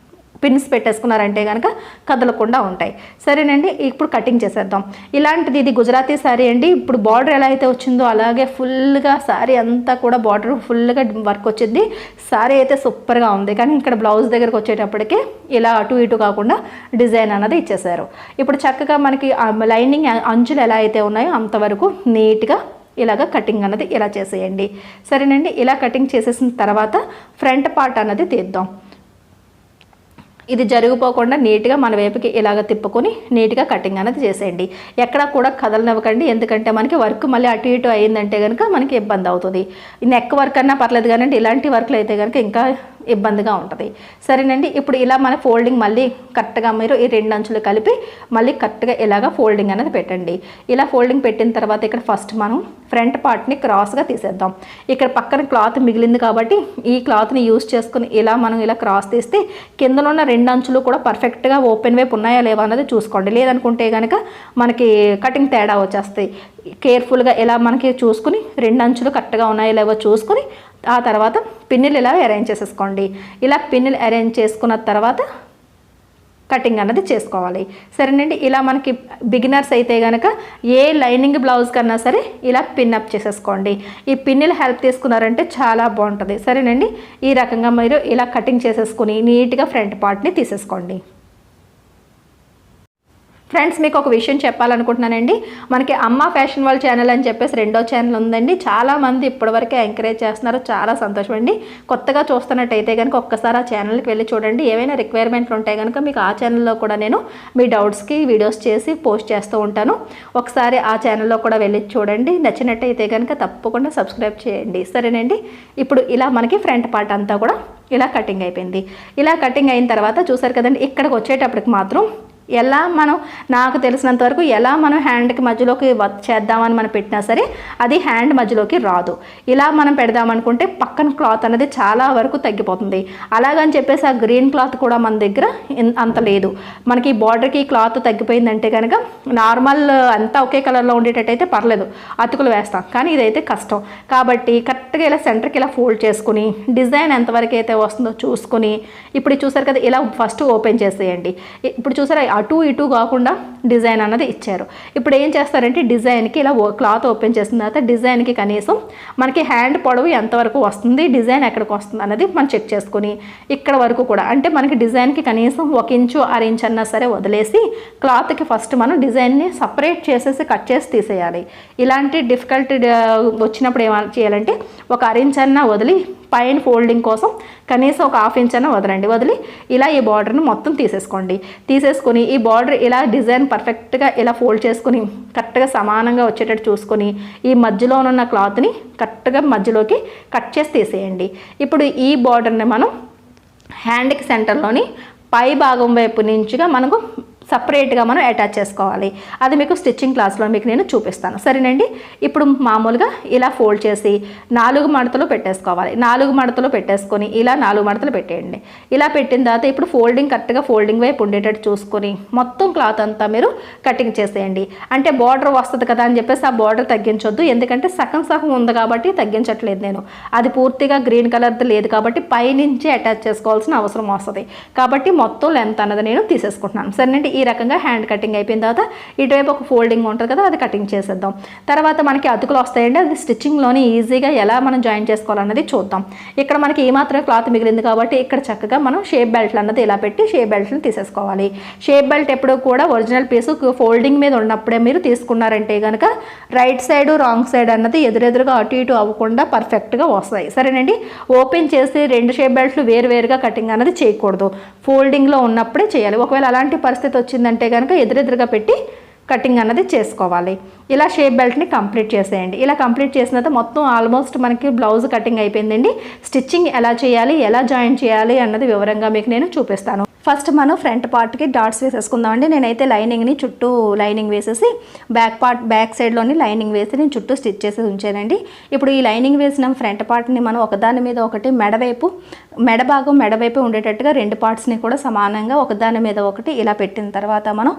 పిన్స్ పెట్టేసుకున్నారంటే కనుక కదలకుండా ఉంటాయి. సరేనండి, ఇప్పుడు కటింగ్ చేసేద్దాం. ఇలాంటిది ఇది గుజరాతీ శారీ అండి. ఇప్పుడు బార్డర్ ఎలా అయితే వచ్చిందో అలాగే ఫుల్గా శారీ అంతా కూడా బార్డర్ ఫుల్గా వర్క్ వచ్చింది. శారీ అయితే సూపర్గా ఉంది. కానీ ఇక్కడ బ్లౌజ్ దగ్గరకు వచ్చేటప్పటికి ఇలా అటు ఇటు కాకుండా డిజైన్ అన్నది ఇచ్చేసారు. ఇప్పుడు చక్కగా మనకి లైనింగ్ అంచులు ఎలా అయితే ఉన్నాయో అంతవరకు నీట్గా ఇలాగ కటింగ్ అన్నది ఇలా చేసేయండి. సరేనండి, ఇలా కటింగ్ చేసేసిన తర్వాత ఫ్రంట్ పార్ట్ అన్నది తీద్దాం. ఇది జరిగిపోకుండా నీట్గా మన వైపుకి ఇలాగ తిప్పుకొని నీట్గా కటింగ్ అనేది చేసేయండి. ఎక్కడ కూడా కదలనివ్వకండి, ఎందుకంటే మనకి వర్క్ మళ్ళీ అటు ఇటు అయ్యిందంటే కనుక మనకి ఇబ్బంది అవుతుంది. నెక్ వర్క్ అన్నా పర్లేదు కానీ ఇలాంటి వర్క్లు అయితే కనుక ఇంకా ఇబ్బందిగా ఉంటుంది. సరేనండి, ఇప్పుడు ఇలా మన ఫోల్డింగ్ మళ్ళీ కరెక్ట్గా మీరు ఈ రెండు అంచులు కలిపి మళ్ళీ కరెక్ట్గా ఇలాగ ఫోల్డింగ్ అనేది పెట్టండి. ఇలా ఫోల్డింగ్ పెట్టిన తర్వాత ఇక్కడ ఫస్ట్ మనం ఫ్రంట్ పార్ట్ని క్రాస్గా తీసేద్దాం. ఇక్కడ పక్కన క్లాత్ మిగిలింది కాబట్టి ఈ క్లాత్ని యూజ్ చేసుకుని ఇలా మనం ఇలా క్రాస్ తీస్తే కిందనున్న రెండు అంచులు కూడా పర్ఫెక్ట్గా ఓపెన్ వైపు ఉన్నాయా లేవా అన్నది చూసుకోండి. లేదనుకుంటే కనుక మనకి కటింగ్ తేడా వచ్చేస్తాయి. కేర్ఫుల్గా ఇలా మనకి చూసుకుని రెండు అంచులు కరెక్ట్గా ఉన్నాయో లేవో చూసుకుని ఆ తర్వాత పిన్నులు ఇలా అరేంజ్ చేసేసుకోండి. ఇలా పిన్నులు అరేంజ్ చేసుకున్న తర్వాత కటింగ్ అన్నది చేసుకోవాలి. సరేనండి, ఇలా మనకి బిగినర్స్ అయితే కనుక ఏ లైనింగ్ బ్లౌజ్ కన్నా సరే ఇలా పిన్ అప్ చేసేసుకోండి. ఈ పిన్నులు హెల్ప్ తీసుకున్నారంటే చాలా బాగుంటుంది. సరేనండి, ఈ రకంగా మీరు ఇలా కటింగ్ చేసేసుకుని నీట్గా ఫ్రంట్ పార్ట్ని తీసేసుకోండి. ఫ్రెండ్స్, మీకు ఒక విషయం చెప్పాలనుకుంటున్నానండి. మనకి అమ్మ ఫ్యాషన్ వరల్డ్ ఛానల్ అని చెప్పేసి రెండో ఛానల్ ఉందండి. చాలామంది ఇప్పటివరకే ఎంకరేజ్ చేస్తున్నారు, చాలా సంతోషం అండి. కొత్తగా చూస్తున్నట్టయితే కనుక ఒక్కసారి ఆ ఛానల్కి వెళ్ళి చూడండి. ఏవైనా రిక్వైర్మెంట్లు ఉంటాయి కనుక మీకు ఆ ఛానల్లో కూడా నేను మీ డౌట్స్కి వీడియోస్ చేసి పోస్ట్ చేస్తూ ఉంటాను. ఒకసారి ఆ ఛానల్లో కూడా వెళ్ళి చూడండి. నచ్చినట్టయితే కనుక తప్పకుండా సబ్స్క్రైబ్ చేయండి. సరేనండి, ఇప్పుడు ఇలా మనకి ఫ్రంట్ పార్ట్ అంతా కూడా ఇలా కటింగ్ అయిపోయింది. ఇలా కటింగ్ అయిన తర్వాత చూసారు కదండి, ఇక్కడికి వచ్చేటప్పటికి మాత్రం ఎలా మనం నాకు తెలిసినంత వరకు ఎలా మనం హ్యాండ్కి మధ్యలోకి చేద్దామని మనం పెట్టినా సరే అది హ్యాండ్ మధ్యలోకి రాదు. ఇలా మనం పెడదామనుకుంటే పక్కన క్లాత్ అనేది చాలా వరకు తగ్గిపోతుంది. అలాగని చెప్పేసి ఆ గ్రీన్ క్లాత్ కూడా మన దగ్గర అంత లేదు. మనకి బార్డర్కి క్లాత్ తగ్గిపోయిందంటే కనుక నార్మల్ అంతా ఒకే కలర్లో ఉండేటట్టయితే పర్లేదు, అతుకులు వేస్తాం. కానీ ఇదైతే కష్టం కాబట్టి కరెక్ట్గా ఇలా సెంటర్కి ఇలా ఫోల్డ్ చేసుకుని డిజైన్ ఎంతవరకు అయితే వస్తుందో చూసుకొని ఇప్పుడు చూసారు కదా, ఇలా ఫస్ట్ ఓపెన్ చేసేయండి. ఇప్పుడు చూసారా అటు ఇటు కాకుండా డిజైన్ అన్నది ఇచ్చారు. ఇప్పుడు ఏం చేస్తారంటే డిజైన్కి ఇలా క్లాత్ ఓపెన్ చేసిన తర్వాత డిజైన్కి కనీసం మనకి హ్యాండ్ పొడవు ఎంతవరకు వస్తుంది, డిజైన్ ఎక్కడికి వస్తుంది అన్నది మనం చెక్ చేసుకుని ఇక్కడ వరకు కూడా అంటే మనకి డిజైన్కి కనీసం 1 ఇంచు 6 ఇంచు అన్నా సరే వదిలేసి క్లాత్కి ఫస్ట్ మనం డిజైన్ని సపరేట్ చేసేసి కట్ చేసి తీసేయాలి. ఇలాంటి డిఫికల్ట్ వచ్చినప్పుడు ఏం చేయాలంటే 1 6 ఇంచు అన్నా వదిలి పైన ఫోల్డింగ్ కోసం కనీసం 1/2 ఇంచ్ అన్న వదిలి ఇలా ఈ బార్డర్ని మొత్తం తీసేసుకొని ఈ బార్డర్ ఇలా డిజైన్ పర్ఫెక్ట్గా ఇలా ఫోల్డ్ చేసుకుని కరెక్ట్గా సమానంగా వచ్చేటట్టు చూసుకొని ఈ మధ్యలో ఉన్న క్లాత్ని కరెక్ట్గా మధ్యలోకి కట్ చేసి తీసేయండి. ఇప్పుడు ఈ బార్డర్ని మనం హ్యాండ్కి సెంటర్లోని పై భాగం వైపు నుంచిగా మనకు సపరేట్గా మనం అటాచ్ చేసుకోవాలి. అది మీకు స్టిచ్చింగ్ క్లాస్లో మీకు నేను చూపిస్తాను, సరేనండి. ఇప్పుడు మామూలుగా ఇలా ఫోల్డ్ చేసి 4 మడతలు పెట్టేసుకోవాలి. 4 మడతలు పెట్టేసుకొని ఇలా 4 మడతలు పెట్టేయండి. ఇలా పెట్టిన తర్వాత ఇప్పుడు ఫోల్డింగ్ కరెక్ట్గా ఫోల్డింగ్ వైపు ఉండేటట్టు చూసుకొని మొత్తం క్లాత్ అంతా మీరు కటింగ్ చేసేయండి. అంటే బార్డర్ వస్తుంది కదా అని చెప్పేసి ఆ బార్డర్ తగ్గించొద్దు, ఎందుకంటే సగం సగం ఉంది కాబట్టి తగ్గించట్లేదు నేను. అది పూర్తిగా గ్రీన్ కలర్ది లేదు కాబట్టి పైనుంచి అటాచ్ చేసుకోవాల్సిన అవసరం వస్తుంది. కాబట్టి మొత్తం లెంత్ అన్నది నేను తీసేసుకుంటున్నాను, సరేనండి. ఈ రకంగా హ్యాండ్ కటింగ్ అయిపోయిన తర్వాత ఇటువైపు ఒక ఫోల్డింగ్ ఉంటుంది కదా, అది కటింగ్ చేసేద్దాం. తర్వాత మనకి అతుకులు వస్తాయండి, అది స్టిచ్చింగ్లోని ఈజీగా ఎలా మనం జాయిన్ చేసుకోవాలన్నది చూద్దాం. ఇక్కడ మనకి ఏమాత్రమే క్లాత్ మిగిలింది కాబట్టి ఇక్కడ చక్కగా మనం షేప్ బెల్ట్లు అన్నది ఇలా పెట్టి షేప్ బెల్ట్ని తీసేసుకోవాలి. షేప్ బెల్ట్ ఎప్పుడు కూడా ఒరిజినల్ పీసు ఫోల్డింగ్ మీద ఉన్నప్పుడే మీరు తీసుకున్నారంటే కనుక రైట్ సైడ్ రాంగ్ సైడ్ అన్నది ఎదురెదురుగా అటు ఇటు అవ్వకుండా పర్ఫెక్ట్గా వస్తాయి, సరేనండి. ఓపెన్ చేసి 2 షేప్ బెల్ట్లు వేరువేరుగా కటింగ్ అన్నది చేయకూడదు, ఫోల్డింగ్లో ఉన్నప్పుడే చేయాలి. ఒకవేళ అలాంటి పరిస్థితి వచ్చిందంటే కనుక ఎదురెదురుగా పెట్టి కటింగ్ అన్నది చేసుకోవాలి. ఇలా షేప్ బెల్ట్ని కంప్లీట్ చేసేయండి. ఇలా కంప్లీట్ చేసిన తర్వాత మొత్తం ఆల్మోస్ట్ మనకి బ్లౌజ్ కటింగ్ అయిపోయిందండి. స్టిచ్చింగ్ ఎలా చేయాలి, ఎలా జాయిన్ చేయాలి అన్నది వివరంగా మీకు నేను చూపిస్తాను. ఫస్ట్ మనం ఫ్రంట్ పార్ట్కి డాట్స్ వేసేసుకుందామండి. నేనైతే లైనింగ్ని చుట్టూ లైనింగ్ వేసేసి బ్యాక్ సైడ్లోని లైనింగ్ వేసి నేను చుట్టూ స్టిచ్ చేసి ఉంచానండి. ఇప్పుడు ఈ లైనింగ్ వేసిన ఫ్రంట్ పార్ట్ని మనం ఒకదాని మీద ఒకటి మెడ వైపు ఉండేటట్టుగా 2 పార్ట్స్ని కూడా సమానంగా ఒకదాని మీద ఒకటి ఇలా పెట్టిన తర్వాత మనం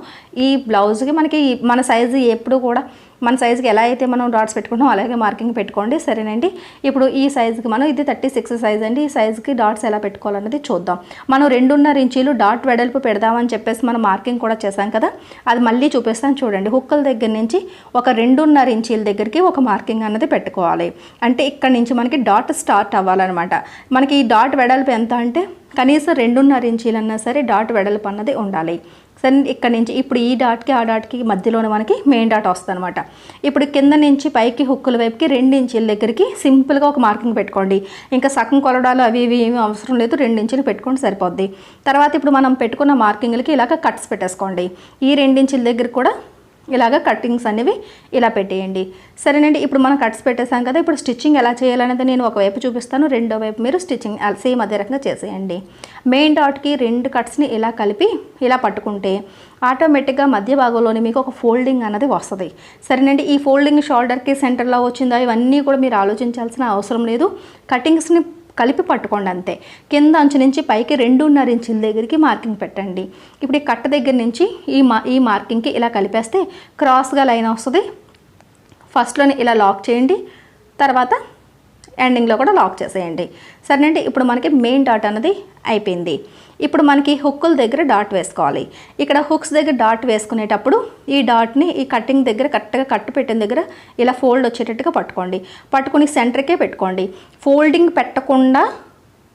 ఈ బ్లౌజ్కి మనకి మన సైజు ఎప్పుడు కూడా మన సైజుకి ఎలా అయితే మనం డాట్స్ పెట్టుకుంటాం అలాగే మార్కింగ్ పెట్టుకోండి, సరేనండి. ఇప్పుడు ఈ సైజుకి మనం ఇది 36 సైజ్ అండి. ఈ సైజుకి డాట్స్ ఎలా పెట్టుకోవాలన్నది చూద్దాం. మనం 2.5 ఇంచీలు డాట్ వెడల్పు పెడదామని చెప్పేసి మనం మార్కింగ్ కూడా చేసాం కదా, అది మళ్ళీ చూపిస్తాను చూడండి. హుక్కల దగ్గర నుంచి ఒక 2.5 ఇంచీల దగ్గరికి ఒక మార్కింగ్ అన్నది పెట్టుకోవాలి. అంటే ఇక్కడ నుంచి మనకి డాట్ స్టార్ట్ అవ్వాలన్నమాట. మనకి ఈ డాట్ వెడల్పు ఎంత అంటే కనీసం 2.5 ఇంచీలన్నా సరే డాట్ వెడల్పు అన్నది ఉండాలి, సరే. ఇక్కడ నుంచి ఇప్పుడు ఈ డాట్కి ఆ డాట్కి మధ్యలోనే మనకి మెయిన్ డాట్ వస్తుంది అనమాట. ఇప్పుడు కింద నుంచి పైకి హుక్కుల వైపుకి 2 ఇంచీల దగ్గరికి సింపుల్గా ఒక మార్కింగ్ పెట్టుకోండి. ఇంకా సగం కొలడాలు అవి ఇవి ఏమీ అవసరం లేదు, 2 ఇంచీలు పెట్టుకోండి సరిపోద్ది. తర్వాత ఇప్పుడు మనం పెట్టుకున్న మార్కింగ్లకి ఇలాగ కట్స్ పెట్టేసుకోండి. ఈ 2 ఇంచీల దగ్గర కూడా ఇలాగ కట్టింగ్స్ అనేవి ఇలా పెట్టేయండి, సరేనండి. ఇప్పుడు మనం కట్స్ పెట్టేసాం కదా, ఇప్పుడు స్టిచ్చింగ్ ఎలా చేయాలనేది నేను ఒకవైపు చూపిస్తాను, రెండో వైపు మీరు స్టిచ్చింగ్ సేమ్ అదే రకంగా చేసేయండి. మెయిన్ డాట్కి 2 కట్స్ని ఇలా కలిపి ఇలా పట్టుకుంటే ఆటోమేటిక్గా మధ్య భాగంలోని మీకు ఒక ఫోల్డింగ్ అన్నది వస్తుంది, సరేనండి. ఈ ఫోల్డింగ్ షోల్డర్కి సెంటర్లో వచ్చిందా ఇవన్నీ కూడా మీరు ఆలోచించాల్సిన అవసరం లేదు. కటింగ్స్ని కలిపి పట్టుకోండి అంతే. కింద అంచు నుంచి పైకి 2.5 ఇంచుల దగ్గరికి మార్కింగ్ పెట్టండి. ఇప్పుడు ఈ కట్ట దగ్గర నుంచి ఈ మార్కింగ్కి ఇలా కలిపేస్తే క్రాస్గా లైన్ వస్తుంది. ఫస్ట్లోనే ఇలా లాక్ చేయండి, తర్వాత ఎండింగ్లో కూడా లాక్ చేసేయండి, సరేనండి. ఇప్పుడు మనకి మెయిన్ డాట్ అన్నది అయిపోయింది. ఇప్పుడు మనకి హుక్కుల దగ్గర డాట్ వేసుకోవాలి. ఇక్కడ హుక్స్ దగ్గర డాట్ వేసుకునేటప్పుడు ఈ డాట్ని ఈ కట్టింగ్ దగ్గర కరెక్ట్గా కట్టు పెట్టిన దగ్గర ఇలా ఫోల్డ్ వచ్చేటట్టుగా పట్టుకుని సెంటర్కే పెట్టుకోండి. ఫోల్డింగ్ పెట్టకుండా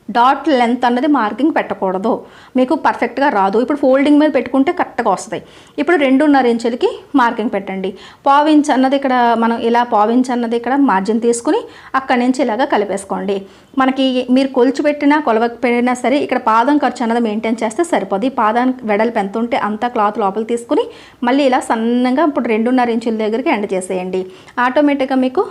డాట్ లెంత్ అన్నది మార్కింగ్ పెట్టకూడదు, మీకు పర్ఫెక్ట్గా రాదు. ఇప్పుడు ఫోల్డింగ్ మీద పెట్టుకుంటే కరెక్ట్గా వస్తుంది. ఇప్పుడు 2.5 ఇంచులకి మార్కింగ్ పెట్టండి. పావించ్ అన్నది ఇక్కడ మనం ఇలా పావించ్ అన్నది ఇక్కడ మార్జిన్ తీసుకుని అక్కడి నుంచి ఇలాగా కలిపేసుకోండి. మనకి మీరు కొలిచి పెట్టినా కొలవకపోయినా సరే ఇక్కడ పాదం ఖర్చు అన్నది మెయింటైన్ చేస్తే సరిపోదు. పాదానికి వెడల్పు ఎంత ఉంటే అంత క్లాత్ లోపల తీసుకుని మళ్ళీ ఇలా సన్నగా ఇప్పుడు 2.5 ఇంచుల దగ్గరికి ఎండ్ చేసేయండి. ఆటోమేటిక్గా మీకు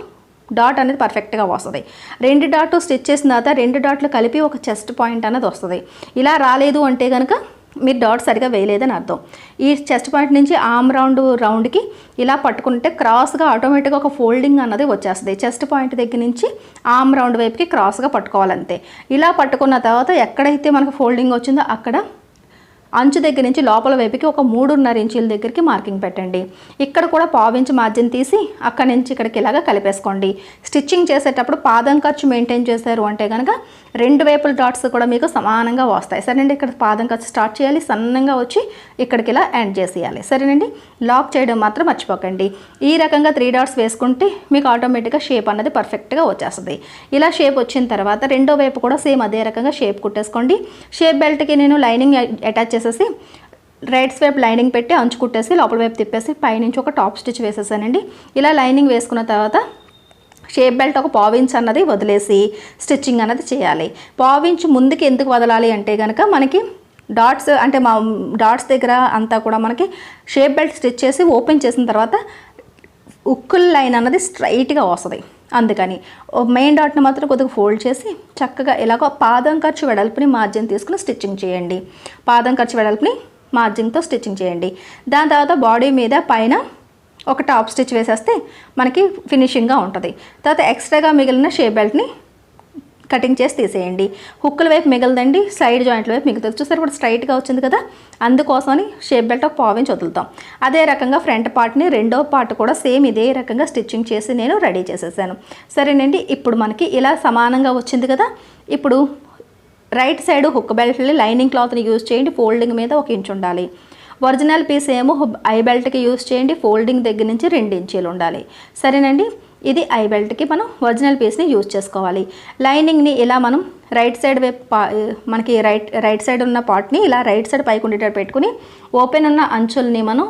డాట్ అనేది పర్ఫెక్ట్గా వస్తుంది. 2 డాట్ స్టిచ్ చేసిన తర్వాత 2 డాట్లు కలిపి ఒక చెస్ట్ పాయింట్ అనేది వస్తుంది. ఇలా రాలేదు అంటే కనుక మీరు డాట్ సరిగా వేయలేదని అర్థం. ఈ చెస్ట్ పాయింట్ నుంచి ఆర్మ్ రౌండ్కి ఇలా పట్టుకుంటే క్రాస్గా ఆటోమేటిక్గా ఒక ఫోల్డింగ్ అన్నది వచ్చేస్తుంది. చెస్ట్ పాయింట్ దగ్గర నుంచి ఆర్మ్ రౌండ్ వైపుకి క్రాస్గా పట్టుకోవాలంతే. ఇలా పట్టుకున్న తర్వాత ఎక్కడైతే మనకు ఫోల్డింగ్ వచ్చిందో అక్కడ అంచు దగ్గర నుంచి లోపల వైపుకి ఒక 3.5 ఇంచుల దగ్గరికి మార్కింగ్ పెట్టండి. ఇక్కడ కూడా పావించి మార్జిన్ తీసి అక్కడి నుంచి ఇక్కడికి ఇలాగా కలిపేసుకోండి. స్టిచ్చింగ్ చేసేటప్పుడు పాదం ఖర్చు మెయింటైన్ చేశారు అంటే కనుక 2 వైపుల డాట్స్ కూడా మీకు సమానంగా వస్తాయి, సరేనండి. ఇక్కడ పాదం ఖర్చు స్టార్ట్ చేయాలి, సన్నంగా వచ్చి ఇక్కడికి ఇలా ఎండ్ చేసేయాలి, సరేనండి. లాక్ చేయడం మాత్రం మర్చిపోకండి. ఈ రకంగా 3 డాట్స్ వేసుకుంటే మీకు ఆటోమేటిక్గా షేప్ అన్నది పర్ఫెక్ట్గా వచ్చేస్తుంది. ఇలా షేప్ వచ్చిన తర్వాత రెండో వైపు కూడా సేమ్ అదే రకంగా షేప్ కుట్టేసుకోండి. షేప్ బెల్ట్కి నేను లైనింగ్ అటాచ్ చేసేసి రైట్ వైపు లైనింగ్ పెట్టి అంచు కుట్టేసి లోపల వైపు తిప్పేసి పైనుంచి ఒక టాప్ స్టిచ్ వేసేసానండి. ఇలా లైనింగ్ వేసుకున్న తర్వాత షేప్ బెల్ట్ ఒక పావించ్ అన్నది వదిలేసి స్టిచ్చింగ్ అన్నది చేయాలి. పావించ్ ముందుకి ఎందుకు వదలాలి అంటే కనుక మనకి డాట్స్ అంటే మా డాట్స్ దగ్గర అంతా కూడా మనకి షేప్ బెల్ట్ స్టిచ్ చేసి ఓపెన్ చేసిన తర్వాత ఉక్కుల్ లైన్ అన్నది స్ట్రైట్గా వస్తుంది. అందుకని మెయిన్ డాట్ని మాత్రం కొద్దిగా ఫోల్డ్ చేసి చక్కగా ఇలాగ పాదం ఖర్చు వెడల్పుని మార్జిన్ తీసుకుని స్టిచ్చింగ్ చేయండి. పాదం ఖర్చు వెడల్పుని మార్జిన్తో స్టిచ్చింగ్ చేయండి. దాని తర్వాత బాడీ మీద పైన ఒక టాప్ స్టిచ్ వేసేస్తే మనకి ఫినిషింగ్గా ఉంటుంది. తర్వాత ఎక్స్ట్రాగా మిగిలిన షేప్ బెల్ట్ని కటింగ్ చేసి తీసేయండి. హుక్కుల వైపు మిగలదండి, సైడ్ జాయింట్ల వైపు మిగులుతుంది. చూసారు ఇప్పుడు స్ట్రైట్గా వచ్చింది కదా, అందుకోసమని షేప్ బెల్ట్ ఒక పావించి వదులుతాం. అదే రకంగా ఫ్రంట్ పార్ట్ని రెండో పార్ట్ కూడా సేమ్ ఇదే రకంగా స్టిచ్చింగ్ చేసి నేను రెడీ చేసేసాను. సరేనండి, ఇప్పుడు మనకి ఇలా సమానంగా వచ్చింది కదా. ఇప్పుడు రైట్ సైడ్ హుక్ బెల్ట్ని లైనింగ్ క్లాత్ని యూజ్ చేయండి. ఫోల్డింగ్ మీద 1 ఇంచ్ ఉండాలి. ఒరిజినల్ పీస్ ఏమో ఐ బెల్ట్కి యూజ్ చేయండి. ఫోల్డింగ్ దగ్గర నుంచి 2 ఇంచీలు ఉండాలి. సరేనండి, ఇది ఐ బెల్ట్కి మనం ఒరిజినల్ పీస్ని యూజ్ చేసుకోవాలి. లైనింగ్ని ఇలా మనం రైట్ సైడ్ వైపు మనకి రైట్ సైడ్ ఉన్న పార్ట్ని ఇలా రైట్ సైడ్ పైకి ఉండేటట్టు పెట్టుకుని ఓపెన్ ఉన్న అంచుల్ని మనం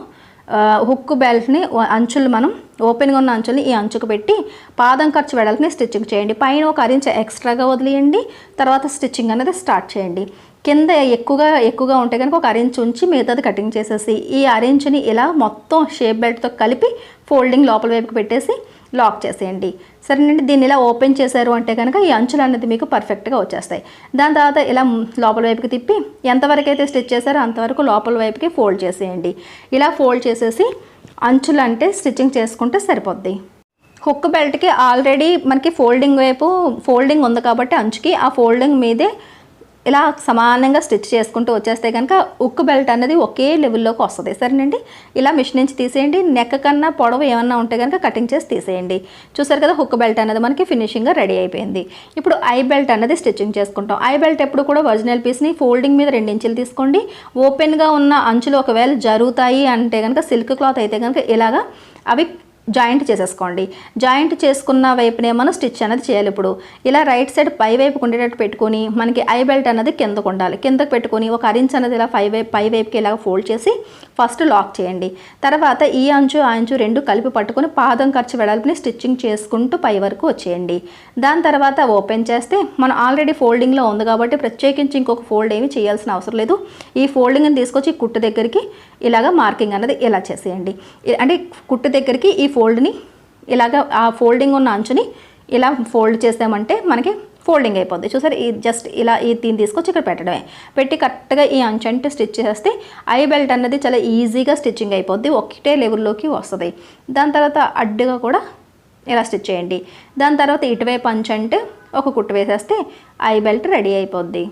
హుక్ బెల్ట్ని అంచులు మనం ఓపెన్గా ఉన్న అంచుల్ని ఈ అంచుకు పెట్టి పాదం ఖర్చు వెడల్పుని స్టిచ్చింగ్ చేయండి. పైన 1 ఇంచ్ ఎక్స్ట్రాగా వదిలేయండి. తర్వాత స్టిచ్చింగ్ అనేది స్టార్ట్ చేయండి. కింద ఎక్కువగా ఉంటే కనుక 1 ఇంచ్ ఉంచి మిగతాది కటింగ్ చేసేసి ఈ 1 ఇంచ్ని ఇలా మొత్తం షేప్ బెల్ట్తో కలిపి ఫోల్డింగ్ లోపల వైపుకి పెట్టేసి లాక్ చేసేయండి. సరేనండి, దీన్ని ఇలా ఓపెన్ చేశారు అంటే కనుక ఈ అంచులు అనేది మీకు పర్ఫెక్ట్గా వచ్చేస్తాయి. దాని తర్వాత ఇలా లోపల వైపుకి తిప్పి ఎంతవరకు అయితే స్టిచ్ చేశారో అంతవరకు లోపల వైపుకి ఫోల్డ్ చేసేయండి. ఇలా ఫోల్డ్ చేసేసి అంచులు అంటే స్టిచ్చింగ్ చేసుకుంటే సరిపోద్ది. హుక్ బెల్ట్కి ఆల్రెడీ మనకి ఫోల్డింగ్ ఉంది కాబట్టి అంచుకి ఆ ఫోల్డింగ్ మీదే ఇలా సమానంగా స్టిచ్ చేసుకుంటూ వచ్చేస్తే కనుక హుక్ బెల్ట్ అనేది ఒకే లెవెల్లోకి వస్తుంది. సరేనండి, ఇలా మిషన్ నుంచి తీసేయండి. నెక్ కన్నా పొడవు ఏమన్నా ఉంటే కనుక కటింగ్ చేసి తీసేయండి. చూసారు కదా, హుక్ బెల్ట్ అనేది మనకి ఫినిషింగ్గా రెడీ అయిపోయింది. ఇప్పుడు ఐ బెల్ట్ అనేది స్టిచ్చింగ్ చేసుకుంటాం. ఐ బెల్ట్ ఎప్పుడు కూడా ఒరిజినల్ పీస్ని ఫోల్డింగ్ మీద 2 ఇంచులు తీసుకోండి. ఓపెన్గా ఉన్న అంచులు ఒకవేళ జరుగుతాయి అంటే కనుక సిల్క్ క్లాత్ అయితే కనుక ఇలాగా అవి జాయింట్ చేసేసుకోండి. జాయింట్ చేసుకున్న వైపునే మనం స్టిచ్ అనేది చేయాలి. ఇప్పుడు ఇలా రైట్ సైడ్ పై వైపుకు ఉండేటట్టు పెట్టుకొని మనకి ఐ బెల్ట్ అనేది కిందకు ఉండాలి. కిందకు పెట్టుకొని 1 ఇంచ్ అనేది ఇలా పై వైపుకి ఇలా ఫోల్డ్ చేసి ఫస్ట్ లాక్ చేయండి. తర్వాత ఈ అంచు ఆ అంచు 2 కలిపి పట్టుకొని పాదం ఖర్చు వెడల్పుని స్టిచ్చింగ్ చేసుకుంటూ పై వరకు వచ్చేయండి. దాని తర్వాత ఓపెన్ చేస్తే మనం ఆల్రెడీ ఫోల్డింగ్లో ఉంది కాబట్టి ప్రత్యేకించి ఇంకొక ఫోల్డ్ ఏమి చేయాల్సిన అవసరం లేదు. ఈ ఫోల్డింగ్ని తీసుకొచ్చి కుట్టు దగ్గరికి ఇలాగ మార్కింగ్ అనేది ఇలా చేసేయండి. అంటే కుట్టు దగ్గరికి ఈ ఫోల్డ్ని ఇలాగ ఆ ఫోల్డింగ్ ఉన్న అంచుని ఇలా ఫోల్డ్ చేసామంటే మనకి ఫోల్డింగ్ అయిపోద్ది. చూసారు, ఈ జస్ట్ ఇలా దీన్ని తీసుకొచ్చి ఇక్కడ పెట్టడమే. పెట్టి కరెక్ట్గా ఈ అంచు అంటే స్టిచ్ చేస్తే ఐ బెల్ట్ అన్నది చాలా ఈజీగా స్టిచ్చింగ్ అయిపోద్ది, ఒకటే లెవెల్లోకి వస్తుంది. దాని తర్వాత అడ్డుగా కూడా ఇలా స్టిచ్ చేయండి. దాని తర్వాత ఇటువైపు అంచు అంటే ఒక కుట్టు వేసేస్తే ఐ బెల్ట్ రెడీ అయిపోద్ది.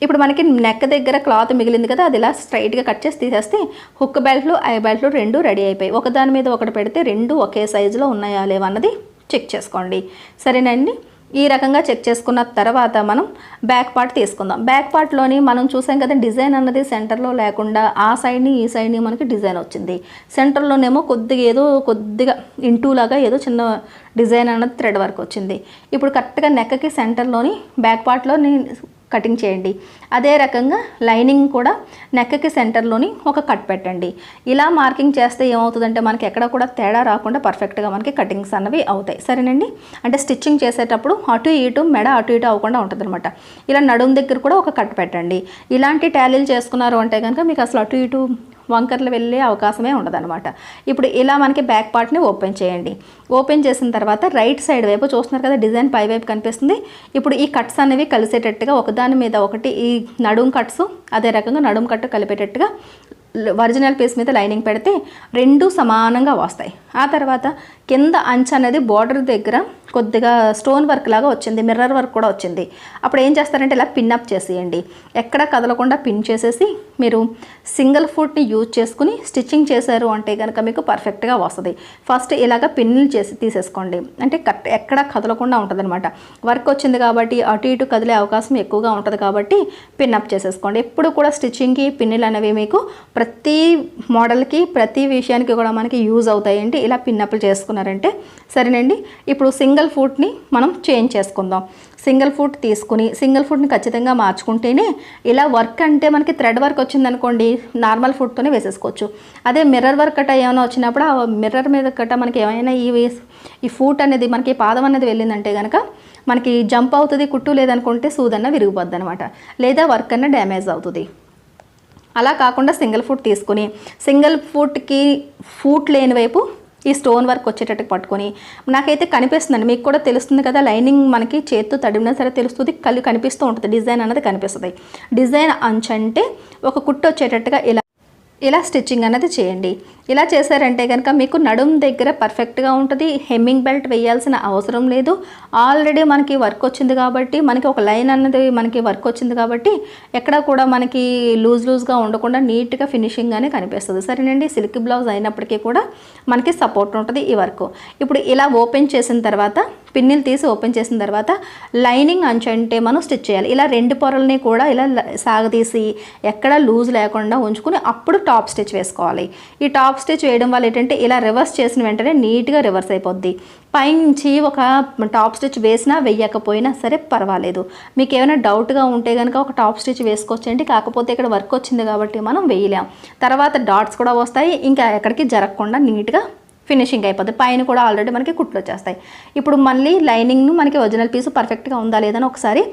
ఇప్పుడు మనకి నెక్ దగ్గర క్లాత్ మిగిలింది కదా, అది ఇలా స్ట్రైట్గా కట్ చేసి తీసేస్తే హుక్ బెల్ట్లు ఐ బెల్ట్లు 2 రెడీ అయిపోయి ఒకదాని మీద ఒకటి పెడితే 2 ఒకే సైజులో ఉన్నాయా లేవన్నది చెక్ చేసుకోండి. సరేనండి, ఈ రకంగా చెక్ చేసుకున్న తర్వాత మనం బ్యాక్ పార్ట్ తీసుకుందాం. బ్యాక్ పార్ట్లోని మనం చూసాం కదా, డిజైన్ అన్నది సెంటర్లో లేకుండా ఆ సైడ్ని ఈ సైడ్ని మనకి డిజైన్ వచ్చింది. సెంటర్లోనేమో కొద్దిగా ఇంటూలాగా ఏదో చిన్న డిజైన్ అన్నది థ్రెడ్ వర్క్ వచ్చింది. ఇప్పుడు కరెక్ట్గా నెక్కి సెంటర్లోని బ్యాక్ పార్ట్లోని కటింగ్ చేయండి. అదే రకంగా లైనింగ్ కూడా నెక్కి సెంటర్లోని ఒక కట్ పెట్టండి. ఇలా మార్కింగ్ చేస్తే ఏమవుతుందంటే మనకి ఎక్కడ కూడా తేడా రాకుండా పర్ఫెక్ట్గా మనకి కటింగ్స్ అన్నవి అవుతాయి. సరేనండి, అంటే స్టిచ్చింగ్ చేసేటప్పుడు అటు ఇటు మెడ అటు ఇటు అవ్వకుండా ఉంటుంది అనమాట. ఇలా నడుము దగ్గర కూడా ఒక కట్ పెట్టండి. ఇలాంటి టాలీలు చేసుకున్నారు అంటే కనుక మీకు అసలు అటు ఇటు వంకర్లు వెళ్ళే అవకాశమే ఉండదన్నమాట. ఇప్పుడు ఇలా మనకి బ్యాక్ పార్ట్ని ఓపెన్ చేయండి. ఓపెన్ చేసిన తర్వాత రైట్ సైడ్ వైపు చూస్తున్నారు కదా, డిజైన్ పై వైపు కనిపిస్తుంది. ఇప్పుడు ఈ కట్స్ అనేవి కలిసేటట్టుగా ఒకదాని మీద ఒకటి ఈ నడుము కట్స్ అదే రకంగా నడుము కట్టు కలిపేటట్టుగా ఒరిజినల్ పీస్ మీద లైనింగ్ పెడితే 2 సమానంగా వస్తాయి. ఆ తర్వాత కింద అంచు అనేది బార్డర్ దగ్గర కొద్దిగా స్టోన్ వర్క్ లాగా వచ్చింది, మిర్రర్ వర్క్ కూడా వచ్చింది. అప్పుడు ఏం చేస్తారంటే ఇలా పిన్ అప్ చేసేయండి. ఎక్కడ కదలకుండా పిన్ చేసేసి మీరు సింగిల్ ఫుట్ని యూజ్ చేసుకుని స్టిచ్చింగ్ చేశారు అంటే కనుక మీకు పర్ఫెక్ట్గా వస్తుంది. ఫస్ట్ ఇలాగ పిన్నులు చేసి తీసేసుకోండి, అంటే ఎక్కడ కదలకుండా ఉంటుంది అనమాట. వర్క్ వచ్చింది కాబట్టి అటు ఇటు కదిలే అవకాశం ఎక్కువగా ఉంటుంది కాబట్టి పిన్ అప్ చేసేసుకోండి. ఎప్పుడు కూడా స్టిచ్చింగ్కి పిన్నులు అనేవి మీకు ప్రతి మోడల్కి ప్రతి విషయానికి కూడా మనకి యూజ్ అవుతాయండి. ఇలా పిన్నప్లు చేసుకున్నారంటే సరేనండి. ఇప్పుడు సింగిల్ ఫుట్ని మనం చేంజ్ చేసుకుందాం. సింగిల్ ఫుట్ తీసుకుని సింగిల్ ఫుట్ని ఖచ్చితంగా మార్చుకుంటేనే ఇలా వర్క్ అంటే మనకి థ్రెడ్ వర్క్ వచ్చిందనుకోండి నార్మల్ ఫుట్తోనే వేసేసుకోవచ్చు. అదే మిర్రర్ వర్క్ కట్ట ఏమైనా వచ్చినప్పుడు ఆ మిర్రర్ మీద కట్ట మనకి ఏమైనా ఈ ఫుట్ అనేది మనకి పాదం అనేది వెళ్ళిందంటే కనుక మనకి జంప్ అవుతుంది, కుట్టు లేదనుకుంటే సూదన్న విరిగిపోద్ది అనమాట, లేదా వర్క్ అన్న డ్యామేజ్ అవుతుంది. అలా కాకుండా సింగిల్ ఫుట్ తీసుకుని సింగిల్ ఫుట్కి ఫుట్ లేని వైపు ఈ స్టోన్ వర్క్ వచ్చేటట్టు పట్టుకొని నాకైతే కనిపిస్తుందండి, మీకు కూడా తెలుస్తుంది కదా, లైనింగ్ మనకి చేత్తో తడిమినా సరే తెలుస్తుంది, కళ్ళు కనిపిస్తూ ఉంటుంది, డిజైన్ అనేది కనిపిస్తుంది. డిజైన్ అంచంటే ఒక కుట్టు వచ్చేటట్టుగా ఇలా స్టిచ్చింగ్ అనేది చేయండి. ఇలా చేశారంటే కనుక మీకు నడుం దగ్గర పర్ఫెక్ట్గా ఉంటుంది, హెమ్మింగ్ బెల్ట్ వేయాల్సిన అవసరం లేదు. ఆల్రెడీ మనకి వర్క్ వచ్చింది కాబట్టి, మనకి ఒక లైన్ అన్నది మనకి వర్క్ వచ్చింది కాబట్టి ఎక్కడ కూడా మనకి లూజ్గా ఉండకుండా నీట్గా ఫినిషింగ్గానే కనిపిస్తుంది. సరేనండి, సిల్క్ బ్లౌజ్ అయినప్పటికీ కూడా మనకి సపోర్ట్ ఉంటుంది ఈ వర్క్. ఇప్పుడు ఇలా ఓపెన్ చేసిన తర్వాత, పిన్నిలు తీసి ఓపెన్ చేసిన తర్వాత లైనింగ్ అంచంటే మనం స్టిచ్ చేయాలి. ఇలా 2 పొరల్ని కూడా ఇలా సాగదీసి ఎక్కడ లూజ్ లేకుండా ఉంచుకుని అప్పుడు టాప్ స్టిచ్ వేసుకోవాలి. ఈ టాప్ స్టిచ్ వేయడం వల్ల ఏంటంటే ఇలా రివర్స్ చేసిన వెంటనే నీట్గా రివర్స్ అయిపోద్ది. పైనుంచి ఒక టాప్ స్టిచ్ వేసినా వేయకపోయినా సరే పర్వాలేదు. మీకు ఏమైనా డౌట్గా ఉంటే కనుక ఒక టాప్ స్టిచ్ వేసుకోవచ్చండి. కాకపోతే ఇక్కడ వర్క్ వచ్చింది కాబట్టి మనం వేయలేం. తర్వాత డాట్స్ కూడా వస్తాయి, ఇంకా ఎక్కడికి జరగకుండా నీట్గా ఫినిషింగ్ అయిపోద్ది. పైన కూడా ఆల్రెడీ మనకి కుట్లు వచ్చేస్తాయి. ఇప్పుడు మళ్ళీ లైనింగ్ను మనకి ఒరిజినల్ పీసు పర్ఫెక్ట్గా ఉందా లేదని ఒకసారి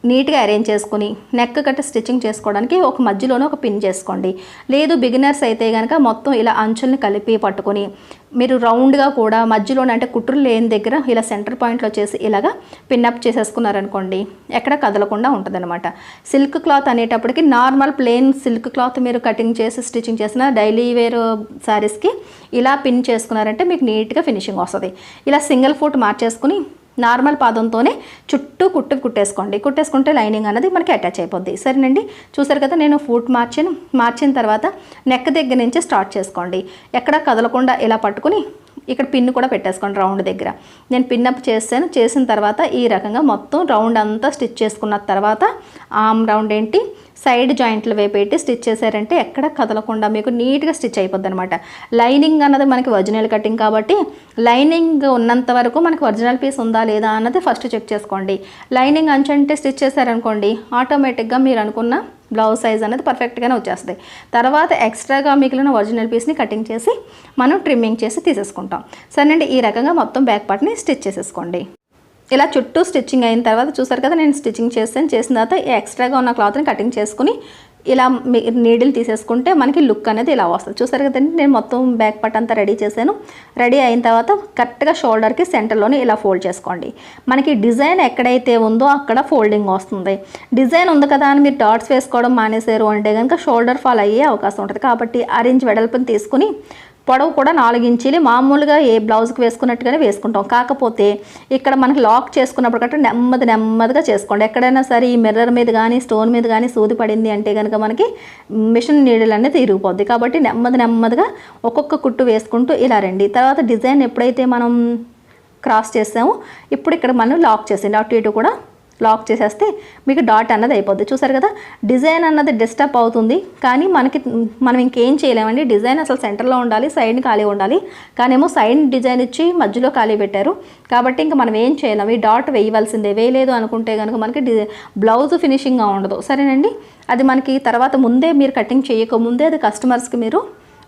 నీట్గా అరేంజ్ చేసుకుని నెక్ కట్ స్టిచ్చింగ్ చేసుకోవడానికి ఒక మధ్యలోనే ఒక పిన్ చేసుకోండి. లేదు బిగినర్స్ అయితే కనుక మొత్తం ఇలా అంచుల్ని కలిపి పట్టుకొని మీరు రౌండ్గా కూడా మధ్యలోనే అంటే కుట్రులు లేని దగ్గర ఇలా సెంటర్ పాయింట్లో చేసి ఇలాగా పిన్అప్ చేసేసుకున్నారనుకోండి, ఎక్కడ కదలకుండా ఉంటుందన్నమాట. సిల్క్ క్లాత్ అనేటప్పటికి నార్మల్ ప్లెయిన్ సిల్క్ క్లాత్ మీరు కటింగ్ చేసి స్టిచ్చింగ్ చేసిన డైలీ వేర్ శారీస్కి ఇలా పిన్ చేసుకున్నారంటే మీకు నీట్గా ఫినిషింగ్ వస్తుంది. ఇలా సింగిల్ ఫుట్ మార్చేసుకుని నార్మల్ పాదంతోనే చుట్టూ కుట్టేసుకుంటే లైనింగ్ అనేది మనకి అటాచ్ అయిపోద్ది. సరేనండి, చూసారు కదా, నేను ఫుట్ మార్చిన తర్వాత నెక్ దగ్గర నుంచి స్టార్ట్ చేసుకోండి. ఎక్కడ కదలకుండా ఇలా పట్టుకుని ఇక్కడ పిన్ కూడా పెట్టేసుకోండి రౌండ్ దగ్గర. నేను పిన్అప్ చేసిన తర్వాత ఈ రకంగా మొత్తం రౌండ్ అంతా స్టిచ్ చేసుకున్న తర్వాత ఆర్మ్ రౌండ్ ఏంటి సైడ్ జాయింట్లు వేపెట్టి స్టిచ్ చేశారంటే ఎక్కడ కదలకుండా మీకు నీట్గా స్టిచ్ అయిపోద్ది అనమాట. లైనింగ్ అన్నది మనకి ఒరిజినల్ కటింగ్ కాబట్టి లైనింగ్ ఉన్నంత వరకు మనకి ఒరిజినల్ పీస్ ఉందా లేదా అన్నది ఫస్ట్ చెక్ చేసుకోండి. లైనింగ్ అంచంటే స్టిచ్ చేశారనుకోండి, ఆటోమేటిక్గా మీరు అనుకున్న బ్లౌజ్ సైజ్ అనేది పర్ఫెక్ట్గానే వచ్చేస్తుంది. తర్వాత ఎక్స్ట్రాగా మిగిలిన ఒరిజినల్ పీస్ని కటింగ్ చేసి మనం ట్రిమ్మింగ్ చేసి తీసేసుకుంటాం. సరేనండి, ఈ రకంగా మొత్తం బ్యాక్ పార్ట్ని స్టిచ్ చేసేసుకోండి. ఇలా చుట్టూ స్టిచ్చింగ్ అయిన తర్వాత చూసారు కదా, నేను స్టిచ్చింగ్ చేసిన తర్వాత ఎక్స్ట్రాగా ఉన్న క్లాత్ని కటింగ్ చేసుకుని ఇలా నీడిల్ తీసేసుకుంటే మనకి లుక్ అనేది ఇలా వస్తుంది. చూసారు కదండి, నేను మొత్తం బ్యాక్ పార్ట్ అంతా రెడీ చేశాను. రెడీ అయిన తర్వాత కరెక్ట్గా షోల్డర్కి సెంటర్లోనే ఇలా ఫోల్డ్ చేసుకోండి. మనకి డిజైన్ ఎక్కడైతే ఉందో అక్కడ ఫోల్డింగ్ వస్తుంది. డిజైన్ ఉంది కదా అని మీరు డాట్స్ వేసుకోవడం మానేశారు అంటే కనుక షోల్డర్ ఫాల్ అయ్యే అవకాశం ఉంటుంది. కాబట్టి 6 ఇంచ్ వెడల్పుని తీసుకుని పొడవు కూడా 4 ఇంచీలు మామూలుగా ఏ బ్లౌజ్కి వేసుకున్నట్టుగానే వేసుకుంటాం. కాకపోతే ఇక్కడ మనకి లాక్ చేసుకున్నప్పుడు గట్రా నెమ్మదిగా చేసుకోండి. ఎక్కడైనా సరే ఈ మిర్రర్ మీద కానీ స్టోన్ మీద కానీ సూది పడింది అంటే కనుక మనకి మిషన్ నీడిల్ అనేది తిరిగిపోద్ది. కాబట్టి నెమ్మదిగా ఒక్కొక్క కుట్టు వేసుకుంటూ ఇలా రండి. తర్వాత డిజైన్ ఎప్పుడైతే మనం క్రాస్ చేసామో ఇప్పుడు ఇక్కడ మనం లాక్ చేసేయండి. అటు ఇటు కూడా లాక్ చేసేస్తే మీకు డాట్ అన్నది అయిపోద్ది. చూసారు కదా, డిజైన్ అన్నది డిస్టర్బ్ అవుతుంది కానీ మనం ఇంకేం చేయలేమండి. డిజైన్ అసలు సెంటర్లో ఉండాలి, సైడ్ని ఖాళీ ఉండాలి. కానేమో సైడ్ డిజైన్ ఇచ్చి మధ్యలో ఖాళీ పెట్టారు కాబట్టి ఇంకా మనం ఏం చేయలేము. ఈ డాట్ వేయవలసిందే. వేయలేదు అనుకుంటే కనుక మనకి బ్లౌజ్ ఫినిషింగ్గా ఉండదు. సరేనండి, అది మనకి తర్వాత ముందే మీరు కటింగ్ చేయకముందే అది కస్టమర్స్కి మీరు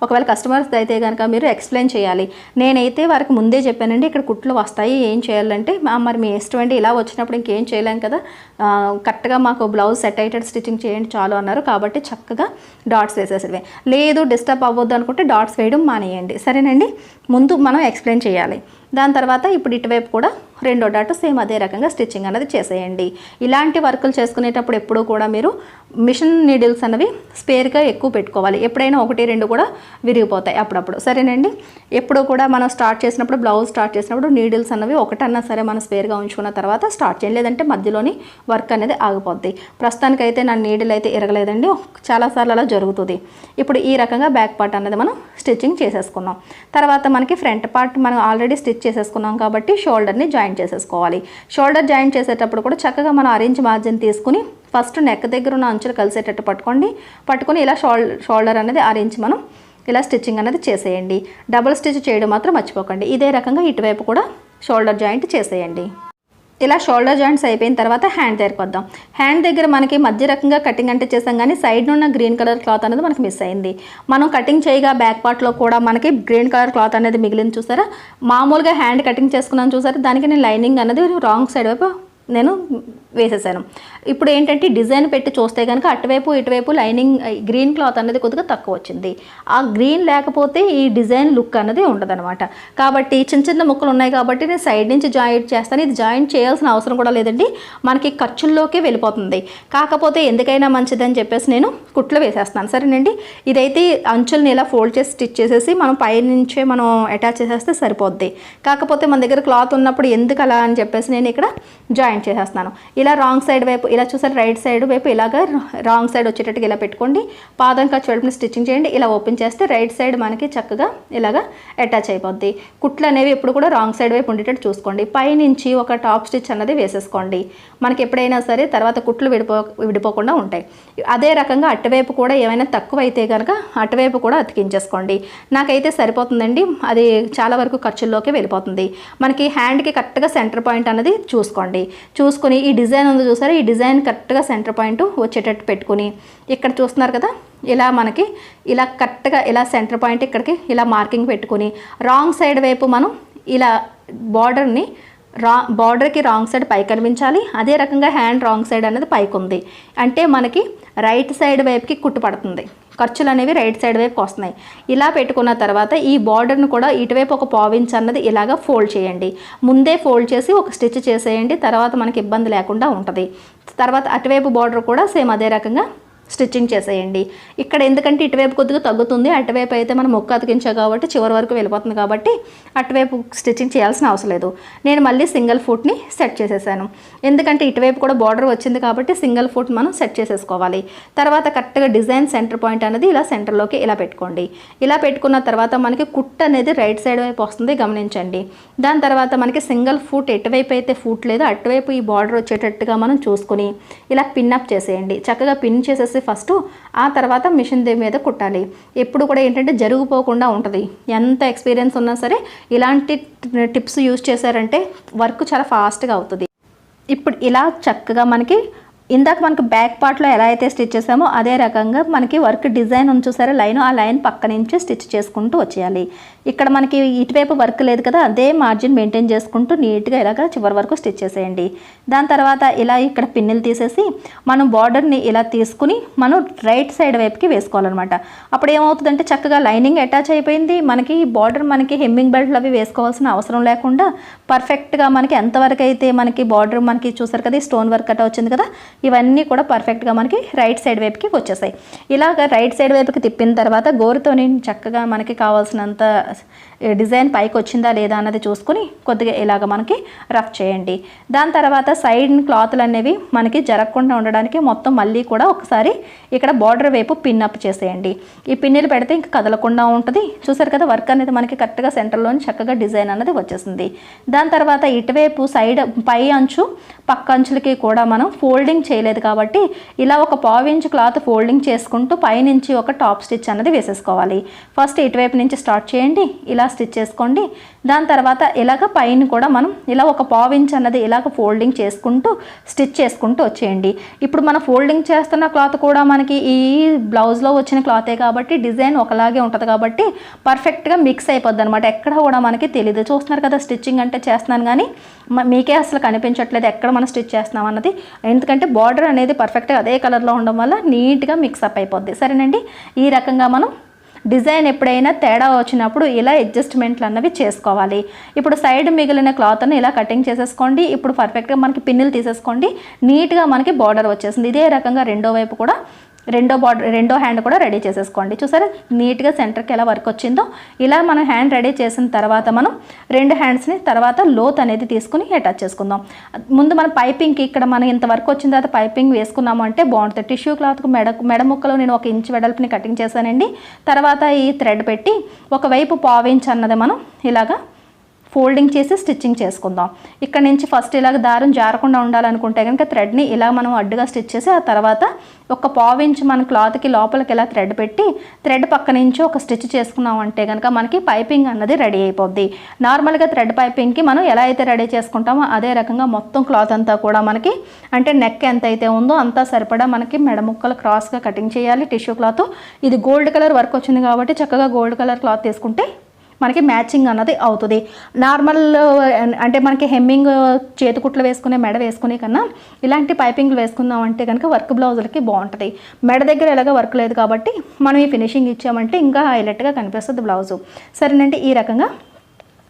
ఒకవేళ కస్టమర్స్ అయితే కనుక మీరు ఎక్స్ప్లెయిన్ చేయాలి. నేనైతే వారికి ముందే చెప్పానండి, ఇక్కడ కుట్లు వస్తాయి ఏం చేయాలంటే మరి మీ ఇష్టం అండి, ఇలా వచ్చినప్పుడు ఇంకేం చేయలేం కదా, కరెక్ట్గా మాకు బ్లౌజ్ సెట్ అయ్యేటట్టు స్టిచ్చింగ్ చేయండి చాలు అన్నారు. కాబట్టి చక్కగా డాట్స్ వేసేసివే. లేదు డిస్టర్బ్ అవ్వద్దు అనుకుంటే డాట్స్ వేయడం మానేయండి. సరేనండి, ముందు మనం ఎక్స్ప్లెయిన్ చేయాలి. దాని తర్వాత ఇప్పుడు ఇటువైపు కూడా 2వ డాట్ సేమ్ అదే రకంగా స్టిచ్చింగ్ అనేది చేసేయండి. ఇలాంటి వర్కులు చేసుకునేటప్పుడు ఎప్పుడూ కూడా మీరు మిషన్ నీడిల్స్ అనేవి స్పేర్గా ఎక్కువ పెట్టుకోవాలి. ఎప్పుడైనా 1, 2 కూడా విరిగిపోతాయి అప్పుడప్పుడు. సరేనండి, ఎప్పుడు కూడా మనం బ్లౌజ్ స్టార్ట్ చేసినప్పుడు నీడిల్స్ అనేవి ఒకటన్నా సరే మనం స్పేర్గా ఉంచుకున్న తర్వాత స్టార్ట్ చేయండి, లేదంటే మధ్యలోని వర్క్ అనేది ఆగిపోద్ది. ప్రస్తుతానికైతే నా నీడిల్ అయితే ఇరగలేదండి, చాలాసార్లు అలా జరుగుతుంది. ఇప్పుడు ఈ రకంగా బ్యాక్ పార్ట్ అనేది మనం స్టిచ్చింగ్ చేసేసుకున్నాం. తర్వాత మనకి ఫ్రంట్ పార్ట్ మనం ఆల్రెడీ స్టిచ్ చేసేసుకున్నాం కాబట్టి షోల్డర్ని జాయింట్ చేసేసుకోవాలి. షోల్డర్ జాయింట్ చేసేటప్పుడు కూడా చక్కగా మనం 6 ఇంచ్ మార్జిన్ తీసుకుని ఫస్ట్ నెక్ దగ్గర ఉన్న అంచులు కలిసేటట్టు పట్టుకొని ఇలా షోల్డర్ అనేది 6 ఇంచ్ మనం ఇలా స్టిచ్చింగ్ అనేది చేసేయండి. డబుల్ స్టిచ్ చేయడం మాత్రం మర్చిపోకండి. ఇదే రకంగా ఇటువైపు కూడా షోల్డర్ జాయింట్ చేసేయండి. ఇలా షోల్డర్ జాయింట్స్ అయిపోయిన తర్వాత హ్యాండ్ దగ్గరికి వద్దాం. హ్యాండ్ దగ్గర మనకి మధ్య రకంగా కటింగ్ అంటే చేసాం కానీ సైడ్ ఉన్న గ్రీన్ కలర్ క్లాత్ అనేది మనకి మిస్ అయింది. మనం కటింగ్ చేయగా బ్యాక్ పార్ట్లో కూడా మనకి గ్రీన్ కలర్ క్లాత్ అనేది మిగిలింది చూసారా. మామూలుగా హ్యాండ్ కటింగ్ చేసుకున్నాను చూసారా, దానికి నేను లైనింగ్ అనేది రాంగ్ సైడ్ వైపు నేను వేసేసాను. ఇప్పుడు ఏంటంటే డిజైన్ పెట్టి చూస్తే కనుక అటువైపు ఇటువైపు లైనింగ్ గ్రీన్ క్లాత్ అనేది కొద్దిగా తక్కువ వచ్చింది. ఆ గ్రీన్ లేకపోతే ఈ డిజైన్ లుక్ అనేది ఉండదనమాట. కాబట్టి చిన్న చిన్న ముక్కలు ఉన్నాయి కాబట్టి నేను సైడ్ నుంచి జాయింట్ చేస్తాను. ఇది జాయింట్ చేయాల్సిన అవసరం కూడా లేదండి, మనకి ఖర్చుల్లోకే వెళ్ళిపోతుంది. కాకపోతే ఎందుకైనా మంచిదని చెప్పేసి నేను కుట్లు వేసేస్తాను. సరేనండి, ఇదైతే అంచుల్ని ఇలా ఫోల్డ్ చేసి స్టిచ్ చేసేసి మనం పైనుంచే మనం అటాచ్ చేసేస్తే సరిపోద్ది. కాకపోతే మన దగ్గర క్లాత్ ఉన్నప్పుడు ఎందుకు అలా అని చెప్పేసి నేను ఇక్కడ జాయింట్ చేసేస్తాను. ఇలా రాంగ్ సైడ్ వైపు ఇలా చూసారు, రైట్ సైడ్ వైపు ఇలాగ రాంగ్ సైడ్ వచ్చేటట్టుగా ఇలా పెట్టుకోండి. పాదం ఖర్చు వైపుని స్టిచ్చింగ్ చేయండి. ఇలా ఓపెన్ చేస్తే రైట్ సైడ్ మనకి చక్కగా ఇలాగ అటాచ్ అయిపోద్ది. కుట్లు అనేవి ఎప్పుడు కూడా రాంగ్ సైడ్ వైపు ఉండేటట్టు చూసుకోండి. పైనుంచి ఒక టాప్ స్టిచ్ అన్నది వేసేసుకోండి. మనకి ఎప్పుడైనా సరే తర్వాత కుట్లు విడిపోకుండా ఉంటాయి. అదే రకంగా అటువైపు కూడా ఏమైనా తక్కువ అయితే కనుక అటువైపు కూడా అతికించేసుకోండి. నాకైతే సరిపోతుందండి, అది చాలా వరకు ఖర్చుల్లోకి వెళ్ళిపోతుంది. మనకి హ్యాండ్కి కరెక్ట్గా సెంటర్ పాయింట్ అనేది చూసుకోండి. చూసుకొని ఈ డిజైన్ ఉంది చూసారా, ఈ డిజైన్ కరెక్ట్గా సెంటర్ పాయింట్ వచ్చేటట్టు పెట్టుకుని ఇక్కడ చూస్తున్నారు కదా, ఇలా మనకి ఇలా కరెక్ట్గా ఇలా సెంటర్ పాయింట్ ఇక్కడికి ఇలా మార్కింగ్ పెట్టుకుని రాంగ్ సైడ్ వైపు మనం ఇలా బార్డర్కి రాంగ్ సైడ్ పై కనిపించాలి. అదే రకంగా హ్యాండ్ రాంగ్ సైడ్ అనేది పైకి ఉంది అంటే మనకి రైట్ సైడ్ వైపుకి కుట్టు పడుతుంది. ఖర్చులు అనేవి రైట్ సైడ్ వైపుకి వస్తున్నాయి. ఇలా పెట్టుకున్న తర్వాత ఈ బార్డర్ను కూడా ఇటువైపు ఒక పావించ్ అన్నది ఇలాగ ఫోల్డ్ చేయండి. ముందే ఫోల్డ్ చేసి ఒక స్టిచ్ చేసేయండి, తర్వాత మనకి ఇబ్బంది లేకుండా ఉంటుంది. తర్వాత అటువైపు బార్డర్ కూడా సేమ్ అదే రకంగా స్టిచ్చింగ్ చేసేయండి. ఇక్కడ ఎందుకంటే ఇటువైపు కొద్దిగా తగ్గుతుంది, అటువైపు అయితే మనం మొక్క అతికించాం కాబట్టి చివరి వరకు వెళ్ళిపోతుంది కాబట్టి అటువైపు స్టిచ్చింగ్ చేయాల్సిన అవసరం లేదు. నేను మళ్ళీ సింగిల్ ఫుట్ని సెట్ చేసేసాను, ఎందుకంటే ఇటువైపు కూడా బార్డర్ వచ్చింది కాబట్టి సింగిల్ ఫుట్ మనం సెట్ చేసేసుకోవాలి. తర్వాత కరెక్ట్గా డిజైన్ సెంటర్ పాయింట్ అనేది ఇలా సెంటర్లోకి ఇలా పెట్టుకోండి. ఇలా పెట్టుకున్న తర్వాత మనకి కుట్ అనేది రైట్ సైడ్ వైపు వస్తుంది, గమనించండి. దాని తర్వాత మనకి సింగిల్ ఫుట్ ఎటువైపు అయితే ఫుట్ లేదో అటువైపు ఈ బార్డర్ వచ్చేటట్టుగా మనం చూసుకుని ఇలా పిన్అప్ చేసేయండి. చక్కగా పిన్ చేసేసి ఫస్ట్ ఆ తర్వాత మిషన్ మీద కుట్టాలి. ఎప్పుడు కూడా ఏంటంటే జరిగిపోకుండా ఉంటుంది. ఎంత ఎక్స్పీరియన్స్ ఉన్నా సరే ఇలాంటి టిప్స్ యూజ్ చేశారంటే వర్క్ చాలా ఫాస్ట్గా అవుతుంది. ఇప్పుడు ఇలా చక్కగా మనకి ఇందాక మనకి బ్యాక్ పార్ట్లో ఎలా అయితే స్టిచ్ చేసామో అదే రకంగా మనకి వర్క్ డిజైన్ ఉంది చూసారా లైన్, ఆ లైన్ పక్క నుంచి స్టిచ్ చేసుకుంటూ వచ్చేయాలి. ఇక్కడ మనకి ఇటువైపు వర్క్ లేదు కదా, అదే మార్జిన్ మెయింటైన్ చేసుకుంటూ నీట్గా ఇలాగ చివరి వరకు స్టిచ్ చేసేయండి. దాని తర్వాత ఇలా ఇక్కడ పిన్నులు తీసేసి మనం బార్డర్ని ఇలా తీసుకుని మనం రైట్ సైడ్ వైపుకి వేసుకోవాలన్నమాట. అప్పుడు ఏమవుతుందంటే చక్కగా లైనింగ్ అటాచ్ అయిపోయింది, మనకి బార్డర్ మనకి హెమ్మింగ్ బెల్ట్లు అవి వేసుకోవాల్సిన అవసరం లేకుండా పర్ఫెక్ట్గా మనకి ఎంతవరకు అయితే మనకి బార్డర్ మనకి చూసారు కదా, స్టోన్ వర్క్ అట్లా వచ్చింది కదా, ఇవన్నీ కూడా పర్ఫెక్ట్గా మనకి రైట్ సైడ్ వైపుకి వచ్చేసాయి. ఇలాగ రైట్ సైడ్ వైపుకి తిప్పిన తర్వాత గోరుతోని చక్కగా మనకి కావాల్సినంత డిజైన్ పైకి వచ్చిందా లేదా అన్నది చూసుకుని కొద్దిగా ఇలాగ మనకి రఫ్ చేయండి. దాని తర్వాత సైడ్ క్లాత్లు అనేవి మనకి జరగకుండా ఉండడానికి మొత్తం మళ్ళీ కూడా ఒకసారి ఇక్కడ బార్డర్ వైపు పిన్ అప్ చేసేయండి. ఈ పిన్నులు పెడితే ఇంకా కదలకుండా ఉంటుంది. చూసారు కదా, వర్క్ అనేది మనకి కరెక్ట్గా సెంటర్లోని చక్కగా డిజైన్ అనేది వచ్చేసింది. దాని తర్వాత ఇటువైపు సైడ్ పై అంచు పక్క అంచులకి కూడా మనం ఫోల్డింగ్ చేయలేదు కాబట్టి ఇలా ఒక పావించ్ క్లాత్ ఫోల్డింగ్ చేసుకుంటూ పైనుంచి ఒక టాప్ స్టిచ్ అన్నది వేసేసుకోవాలి. ఫస్ట్ ఇటువైపు నుంచి స్టార్ట్ చేయండి, ఇలా స్టిచ్ చేసుకోండి. దాని తర్వాత ఇలాగ పైన కూడా మనం ఇలా ఒక పావించ్ అన్నది ఇలాగ ఫోల్డింగ్ చేసుకుంటూ స్టిచ్ చేసుకుంటూ వచ్చేయండి. ఇప్పుడు మనం ఫోల్డింగ్ చేస్తున్న క్లాత్ కూడా మనకి ఈ బ్లౌజ్లో వచ్చిన క్లాతే కాబట్టి డిజైన్ ఒకలాగే ఉంటుంది కాబట్టి పర్ఫెక్ట్గా మిక్స్ అయిపోద్ది అనమాట. ఎక్కడ కూడా మనకి తెలియదు. చూస్తున్నారు కదా, స్టిచ్చింగ్ అంటే చేస్తున్నాను కానీ మీకే అసలు కనిపించట్లేదు ఎక్కడ మనం స్టిచ్ చేస్తున్నాం అన్నది, ఎందుకంటే బార్డర్ అనేది పర్ఫెక్ట్గా అదే కలర్లో ఉండడం వల్ల నీట్గా మిక్సప్ అయిపోద్ది. సరేనండి, ఈ రకంగా మనం డిజైన్ ఎప్పుడైనా తేడా వచ్చినప్పుడు ఇలా అడ్జస్ట్మెంట్లు అన్నవి చేసుకోవాలి. ఇప్పుడు సైడ్ మిగిలిన క్లాత్ని ఇలా కటింగ్ చేసేసుకోండి. ఇప్పుడు పర్ఫెక్ట్గా మనకి పిన్నులు తీసేసుకోండి, నీట్గా మనకి బార్డర్ వచ్చేసింది. ఇదే రకంగా రెండో వైపు కూడా రెండో హ్యాండ్ కూడా రెడీ చేసేసుకోండి. చూసారా నీట్గా సెంటర్కి ఎలా వర్క్ వచ్చిందో. ఇలా మనం హ్యాండ్ రెడీ చేసిన తర్వాత మనం రెండు హ్యాండ్స్ని తర్వాత లోత్ అనేది తీసుకుని అటాచ్ చేసుకుందాం. ముందు మన పైపింగ్కి ఇక్కడ మనం ఇంత వర్క్ వచ్చిన తర్వాత పైపింగ్ వేసుకున్నాము అంటే బాగుంటుంది. టిష్యూ క్లాత్కు మెడ ముక్కలో నేను 1 ఇంచ్ వెడల్పుని కటింగ్ చేశానండి. తర్వాత ఈ థ్రెడ్ పెట్టి ఒకవైపు 1/4 ఇంచ్ అన్నది మనం ఇలాగా ఫోల్డింగ్ చేసి స్టిచ్చింగ్ చేసుకుందాం. ఇక్కడ నుంచి ఫస్ట్ ఇలాగ దారం జారకుండా ఉండాలనుకుంటే కనుక థ్రెడ్ని ఇలా మనం అడ్డుగా స్టిచ్ చేసి ఆ తర్వాత 1/4 ఇంచ్ మన క్లాత్కి లోపలికి ఇలా థ్రెడ్ పెట్టి థ్రెడ్ పక్క నుంచి ఒక స్టిచ్ చేసుకున్నాం అంటే కనుక మనకి పైపింగ్ అన్నది రెడీ అయిపోద్ది. నార్మల్గా థ్రెడ్ పైపింగ్కి మనం ఎలా అయితే రెడీ చేసుకుంటామో అదే రకంగా మొత్తం క్లాత్ అంతా కూడా మనకి అంటే నెక్ ఎంత అయితే ఉందో అంతా సరిపడా మనకి మెడ ముక్కలు క్రాస్గా కటింగ్ చేయాలి. టిష్యూ క్లాత్ ఇది గోల్డ్ కలర్ వర్క్ వచ్చింది కాబట్టి చక్కగా గోల్డ్ కలర్ క్లాత్ తీసుకుంటే మనకి మ్యాచింగ్ అన్నది అవుతుంది. నార్మల్ అంటే మనకి హెమ్మింగ్ చేతికుట్లు వేసుకునే మెడ వేసుకునే కన్నా ఇలాంటి పైపింగ్లు వేసుకుందాం అంటే కనుక వర్క్ బ్లౌజులకి బాగుంటుంది. మెడ దగ్గర ఎలాగ వర్క్ లేదు కాబట్టి మనం ఈ ఫినిషింగ్ ఇచ్చామంటే ఇంకా హైలైట్గా కనిపిస్తుంది బ్లౌజు. సరేనండి, ఈ రకంగా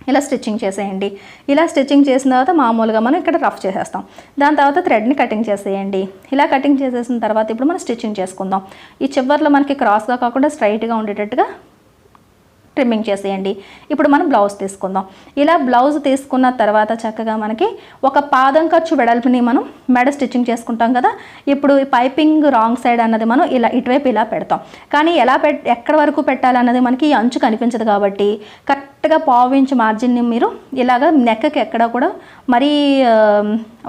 ఇలా స్టిచ్చింగ్ చేసేయండి. ఇలా స్టిచ్చింగ్ చేసిన తర్వాత మామూలుగా మనం ఇక్కడ రఫ్ చేసేస్తాం. దాని తర్వాత థ్రెడ్ని కటింగ్ చేసేయండి. ఇలా కటింగ్ చేసేసిన తర్వాత ఇప్పుడు మనం స్టిచ్చింగ్ చేసుకుందాం. ఈ చివర్లో మనకి క్రాస్గా కాకుండా స్ట్రైట్గా ఉండేటట్టుగా ట్రిమ్మింగ్ చేసేయండి. ఇప్పుడు మనం బ్లౌజ్ తీసుకుందాం. ఇలా బ్లౌజ్ తీసుకున్న తర్వాత చక్కగా మనకి ఒక పాదం ఖర్చు వెడల్పుని మనం మెడ స్టిచ్చింగ్ చేసుకుంటాం కదా. ఇప్పుడు ఈ పైపింగ్ రాంగ్ సైడ్ అన్నది మనం ఇలా ఇటువైపు ఇలా పెడతాం. కానీ ఎలా ఎక్కడ వరకు పెట్టాలన్నది మనకి ఈ అంచు కనిపించదు కాబట్టి కరెక్ట్గా పావించ్ మార్జిన్ని మీరు ఇలాగ నెక్కకి ఎక్కడ కూడా మరీ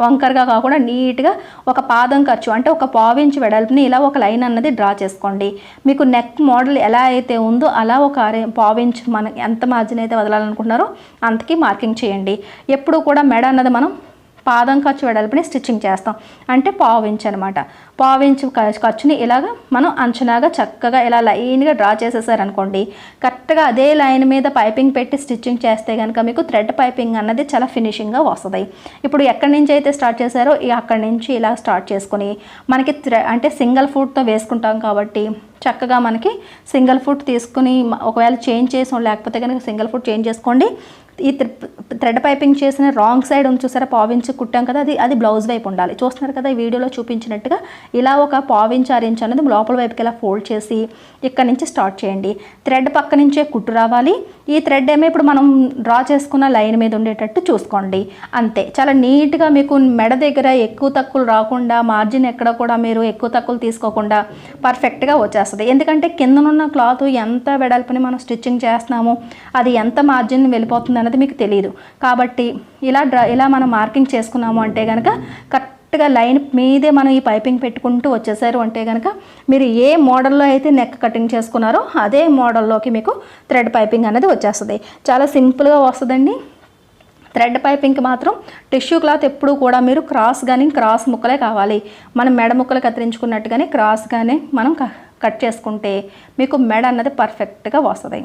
వంకరగా కాకుండా నీట్గా ఒక పాదం ఖర్చు అంటే ఒక పావించ్ వెడల్పుని ఇలా ఒక లైన్ అన్నది డ్రా చేసుకోండి. మీకు నెక్ మోడల్ ఎలా అయితే ఉందో అలా ఒక పావించ్ మనం ఎంత మార్జిన్ అయితే వదలాలనుకుంటున్నారో అంతకి మార్కింగ్ చేయండి. ఎప్పుడు కూడా మెడ అన్నది మనం పాదం ఖర్చు వెడల్పుని స్టిచ్చింగ్ చేస్తాం అంటే పావించ్ అనమాట. పావించ్ ఖర్చుని ఇలాగ మనం అంచనాగా చక్కగా ఇలా లైన్గా డ్రా చేసేసారనుకోండి. కరెక్ట్గా అదే లైన్ మీద పైపింగ్ పెట్టి స్టిచ్చింగ్ చేస్తే కనుక మీకు థ్రెడ్ పైపింగ్ అన్నది చాలా ఫినిషింగ్గా వస్తుంది. ఇప్పుడు ఎక్కడి నుంచి అయితే స్టార్ట్ చేశారో అక్కడి నుంచి ఇలా స్టార్ట్ చేసుకొని మనకి అంటే సింగిల్ ఫుట్తో వేసుకుంటాం కాబట్టి చక్కగా మనకి సింగిల్ ఫుట్ తీసుకుని ఒకవేళ చేంజ్ చేసాం లేకపోతే కనుక సింగిల్ ఫుట్ చేంజ్ చేసుకోండి. ఈ థ్రెడ్ పైపింగ్ చేసిన రాంగ్ సైడ్ ఉంది చూసారా, పావించి కుట్టాం కదా, అది బ్లౌజ్ వైపు ఉండాలి. చూస్తున్నారు కదా ఈ వీడియోలో చూపించినట్టుగా ఇలా ఒక పావించి 6 ఇంచ్ అనేది లోపల వైపుకి ఇలా ఫోల్డ్ చేసి ఇక్కడ నుంచి స్టార్ట్ చేయండి. థ్రెడ్ పక్క నుంచే కుట్టు రావాలి. ఈ థ్రెడ్ ఏమో ఇప్పుడు మనం డ్రా చేసుకున్న లైన్ మీద ఉండేటట్టు చూసుకోండి. అంతే, చాలా నీట్గా మీకు మెడ దగ్గర ఎక్కువ తక్కువలు రాకుండా మార్జిన్ ఎక్కడ కూడా మీరు ఎక్కువ తక్కువలు తీసుకోకుండా పర్ఫెక్ట్గా వచ్చేస్తుంది. ఎందుకంటే కిందనున్న క్లాత్ ఎంత వెడల్పుని మనం స్టిచ్చింగ్ చేస్తున్నామో అది ఎంత మార్జిన్ వెళ్ళిపోతుంది అన్నది మీకు తెలియదు. కాబట్టి ఇలా మనం మార్కింగ్ చేసుకున్నాము అంటే కనుక కరెక్ట్గా లైన్ మీదే మనం ఈ పైపింగ్ పెట్టుకుంటూ వచ్చేసారు అంటే కనుక మీరు ఏ మోడల్లో అయితే నెక్ కటింగ్ చేసుకున్నారో అదే మోడల్లోకి మీకు థ్రెడ్ పైపింగ్ అనేది వచ్చేస్తుంది. చాలా సింపుల్గా వస్తుందండి. థ్రెడ్ పైపింగ్కి మాత్రం టిష్యూ క్లాత్ ఎప్పుడు కూడా మీరు క్రాస్ ముక్కలే కావాలి. మనం మెడ ముక్కలు కత్తిరించుకున్నట్టుగానే క్రాస్గానే మనం కట్ చేసుకుంటే మీకు మెడ అన్నది పర్ఫెక్ట్గా వస్తుంది.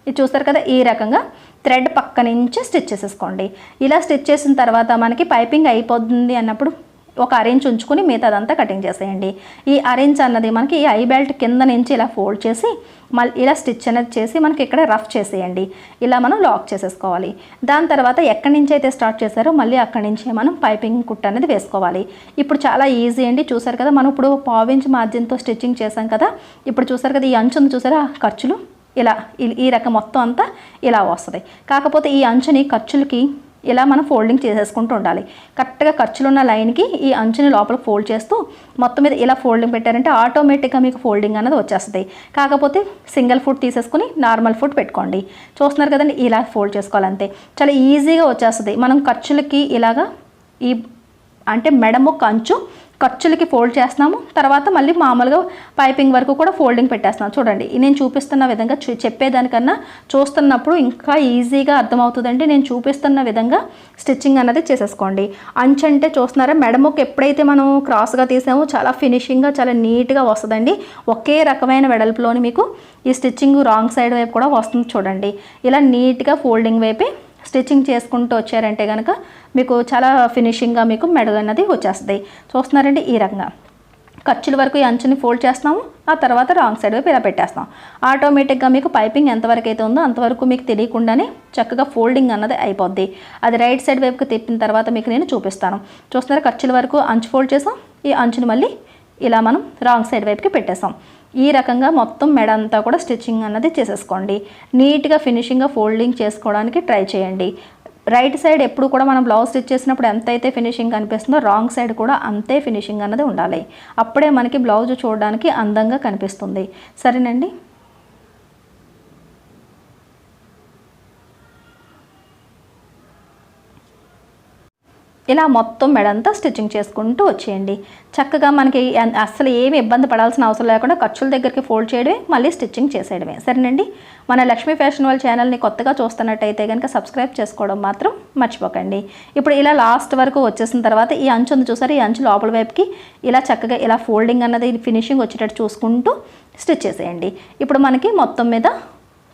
ఇది చూస్తారు కదా, ఈ రకంగా థ్రెడ్ పక్క నుంచి స్టిచ్ చేసేసుకోండి. ఇలా స్టిచ్ చేసిన తర్వాత మనకి పైపింగ్ అయిపోతుంది అన్నప్పుడు ఒక అరేంజ్ ఉంచుకొని మిగతాదంతా కటింగ్ చేసేయండి. ఈ అరేంజ్ అన్నది మనకి ఈ ఐ బెల్ట్ కింద నుంచి ఇలా ఫోల్డ్ చేసి మళ్ళీ ఇలా స్టిచ్ అనేది చేసి మనకి ఇక్కడ రఫ్ చేసేయండి. ఇలా మనం లాక్ చేసేసుకోవాలి. దాని తర్వాత ఎక్కడి నుంచి అయితే స్టార్ట్ చేశారో మళ్ళీ అక్కడి నుంచే మనం పైపింగ్ కుట్ అనేది వేసుకోవాలి. ఇప్పుడు చాలా ఈజీ అండి. చూసారు కదా, మనం ఇప్పుడు పావించ్ మార్జిన్తో స్టిచ్చింగ్ చేసాం కదా. ఇప్పుడు చూసారు కదా, ఈ అంచును చూసారా, ఖర్చులు ఇలా ఈ రకం మొత్తం అంతా ఇలా వస్తుంది. కాకపోతే ఈ అంచుని ఖర్చులకి ఇలా మనం ఫోల్డింగ్ చేసేసుకుంటూ ఉండాలి. కరెక్ట్గా ఖర్చులు ఉన్న లైన్కి ఈ అంచుని లోపల ఫోల్డ్ చేస్తూ మొత్తం మీద ఇలా ఫోల్డింగ్ పెట్టారంటే ఆటోమేటిక్గా మీకు ఫోల్డింగ్ అనేది వచ్చేస్తుంది. కాకపోతే సింగిల్ ఫుట్ తీసేసుకుని నార్మల్ ఫుట్ పెట్టుకోండి. చూస్తున్నారు కదండి, ఇలా ఫోల్డ్ చేసుకోవాలంతే, చాలా ఈజీగా వచ్చేస్తుంది. మనం ఖర్చులకి ఇలాగా ఈ అంటే మెడముక్క అంచు ఖర్చులకి ఫోల్డ్ చేస్తున్నాము. తర్వాత మళ్ళీ మామూలుగా పైపింగ్ వరకు కూడా ఫోల్డింగ్ పెట్టేస్తున్నాం. చూడండి, నేను చూపిస్తున్న విధంగా చెప్పేదానికన్నా చూస్తున్నప్పుడు ఇంకా ఈజీగా అర్థమవుతుందండి. నేను చూపిస్తున్న విధంగా స్టిచ్చింగ్ అన్నది చేసేసుకోండి. అంచు అంటే చూస్తున్నారా, మెడముక్క ఎప్పుడైతే మనం క్రాస్గా తీసామో చాలా ఫినిషింగ్గా చాలా నీట్గా వస్తుందండి. ఒకే రకమైన వెడల్పులోని మీకు ఈ స్టిచ్చింగ్ రాంగ్ సైడ్ వైపు కూడా వస్తుంది. చూడండి, ఇలా నీట్గా ఫోల్డింగ్ వైపే స్టిచ్చింగ్ చేసుకుంటూ వచ్చారంటే కనుక మీకు చాలా ఫినిషింగ్గా మీకు మెడ అన్నది వచ్చేస్తుంది. చూస్తున్నారండి, ఈ రకంగా ఖర్చుల వరకు ఈ అంచుని ఫోల్డ్ చేస్తాము. ఆ తర్వాత రాంగ్ సైడ్ వైపు ఇలా పెట్టేస్తాం. ఆటోమేటిక్గా మీకు పైపింగ్ ఎంతవరకు అయితే ఉందో అంతవరకు మీకు తెలియకుండానే చక్కగా ఫోల్డింగ్ అన్నది అయిపోద్ది. అది రైట్ సైడ్ వైపుకి తిప్పిన తర్వాత మీకు నేను చూపిస్తాను. చూస్తున్నారా, ఖర్చుల వరకు అంచు ఫోల్డ్ చేసాం. ఈ అంచుని మళ్ళీ ఇలా మనం రాంగ్ సైడ్ వైపుకి పెట్టేసాం. ఈ రకంగా మొత్తం మెడ అంతా కూడా స్టిచ్చింగ్ అన్నది చేసేసుకోండి. నీట్గా ఫినిషింగ్గా ఫోల్డింగ్ చేసుకోవడానికి ట్రై చేయండి. రైట్ సైడ్ ఎప్పుడు కూడా మనం బ్లౌజ్ స్టిచ్ చేసినప్పుడు ఎంత అయితే ఫినిషింగ్ కనిపిస్తుందో రాంగ్ సైడ్ కూడా అంతే ఫినిషింగ్ అన్నది ఉండాలి. అప్పుడే మనకి బ్లౌజ్ చూడడానికి అందంగా కనిపిస్తుంది. సరేనండి. ఇలా మొత్తం మెడంతా స్టిచ్చింగ్ చేసుకుంటూ వచ్చేయండి. చక్కగా మనకి అస్సలు ఏమి ఇబ్బంది పడాల్సిన అవసరం లేకుండా ఖర్చుల దగ్గరికి ఫోల్డ్ చేయడమే, మళ్ళీ స్టిచ్చింగ్ చేసేయడమే. సరేనండి. మన లక్ష్మీ ఫ్యాషన్ వాళ్ళ ఛానల్ని కొత్తగా చూస్తున్నట్టయితే కనుక సబ్స్క్రైబ్ చేసుకోవడం మాత్రం మర్చిపోకండి. ఇప్పుడు ఇలా లాస్ట్ వరకు వచ్చేసిన తర్వాత ఈ అంచు ఉంది చూసారు, ఈ అంచు లోపల వైపుకి ఇలా చక్కగా ఇలా ఫోల్డింగ్ అన్నది ఫినిషింగ్ వచ్చేటట్టు చూసుకుంటూ స్టిచ్ చేసేయండి. ఇప్పుడు మనకి మొత్తం మీద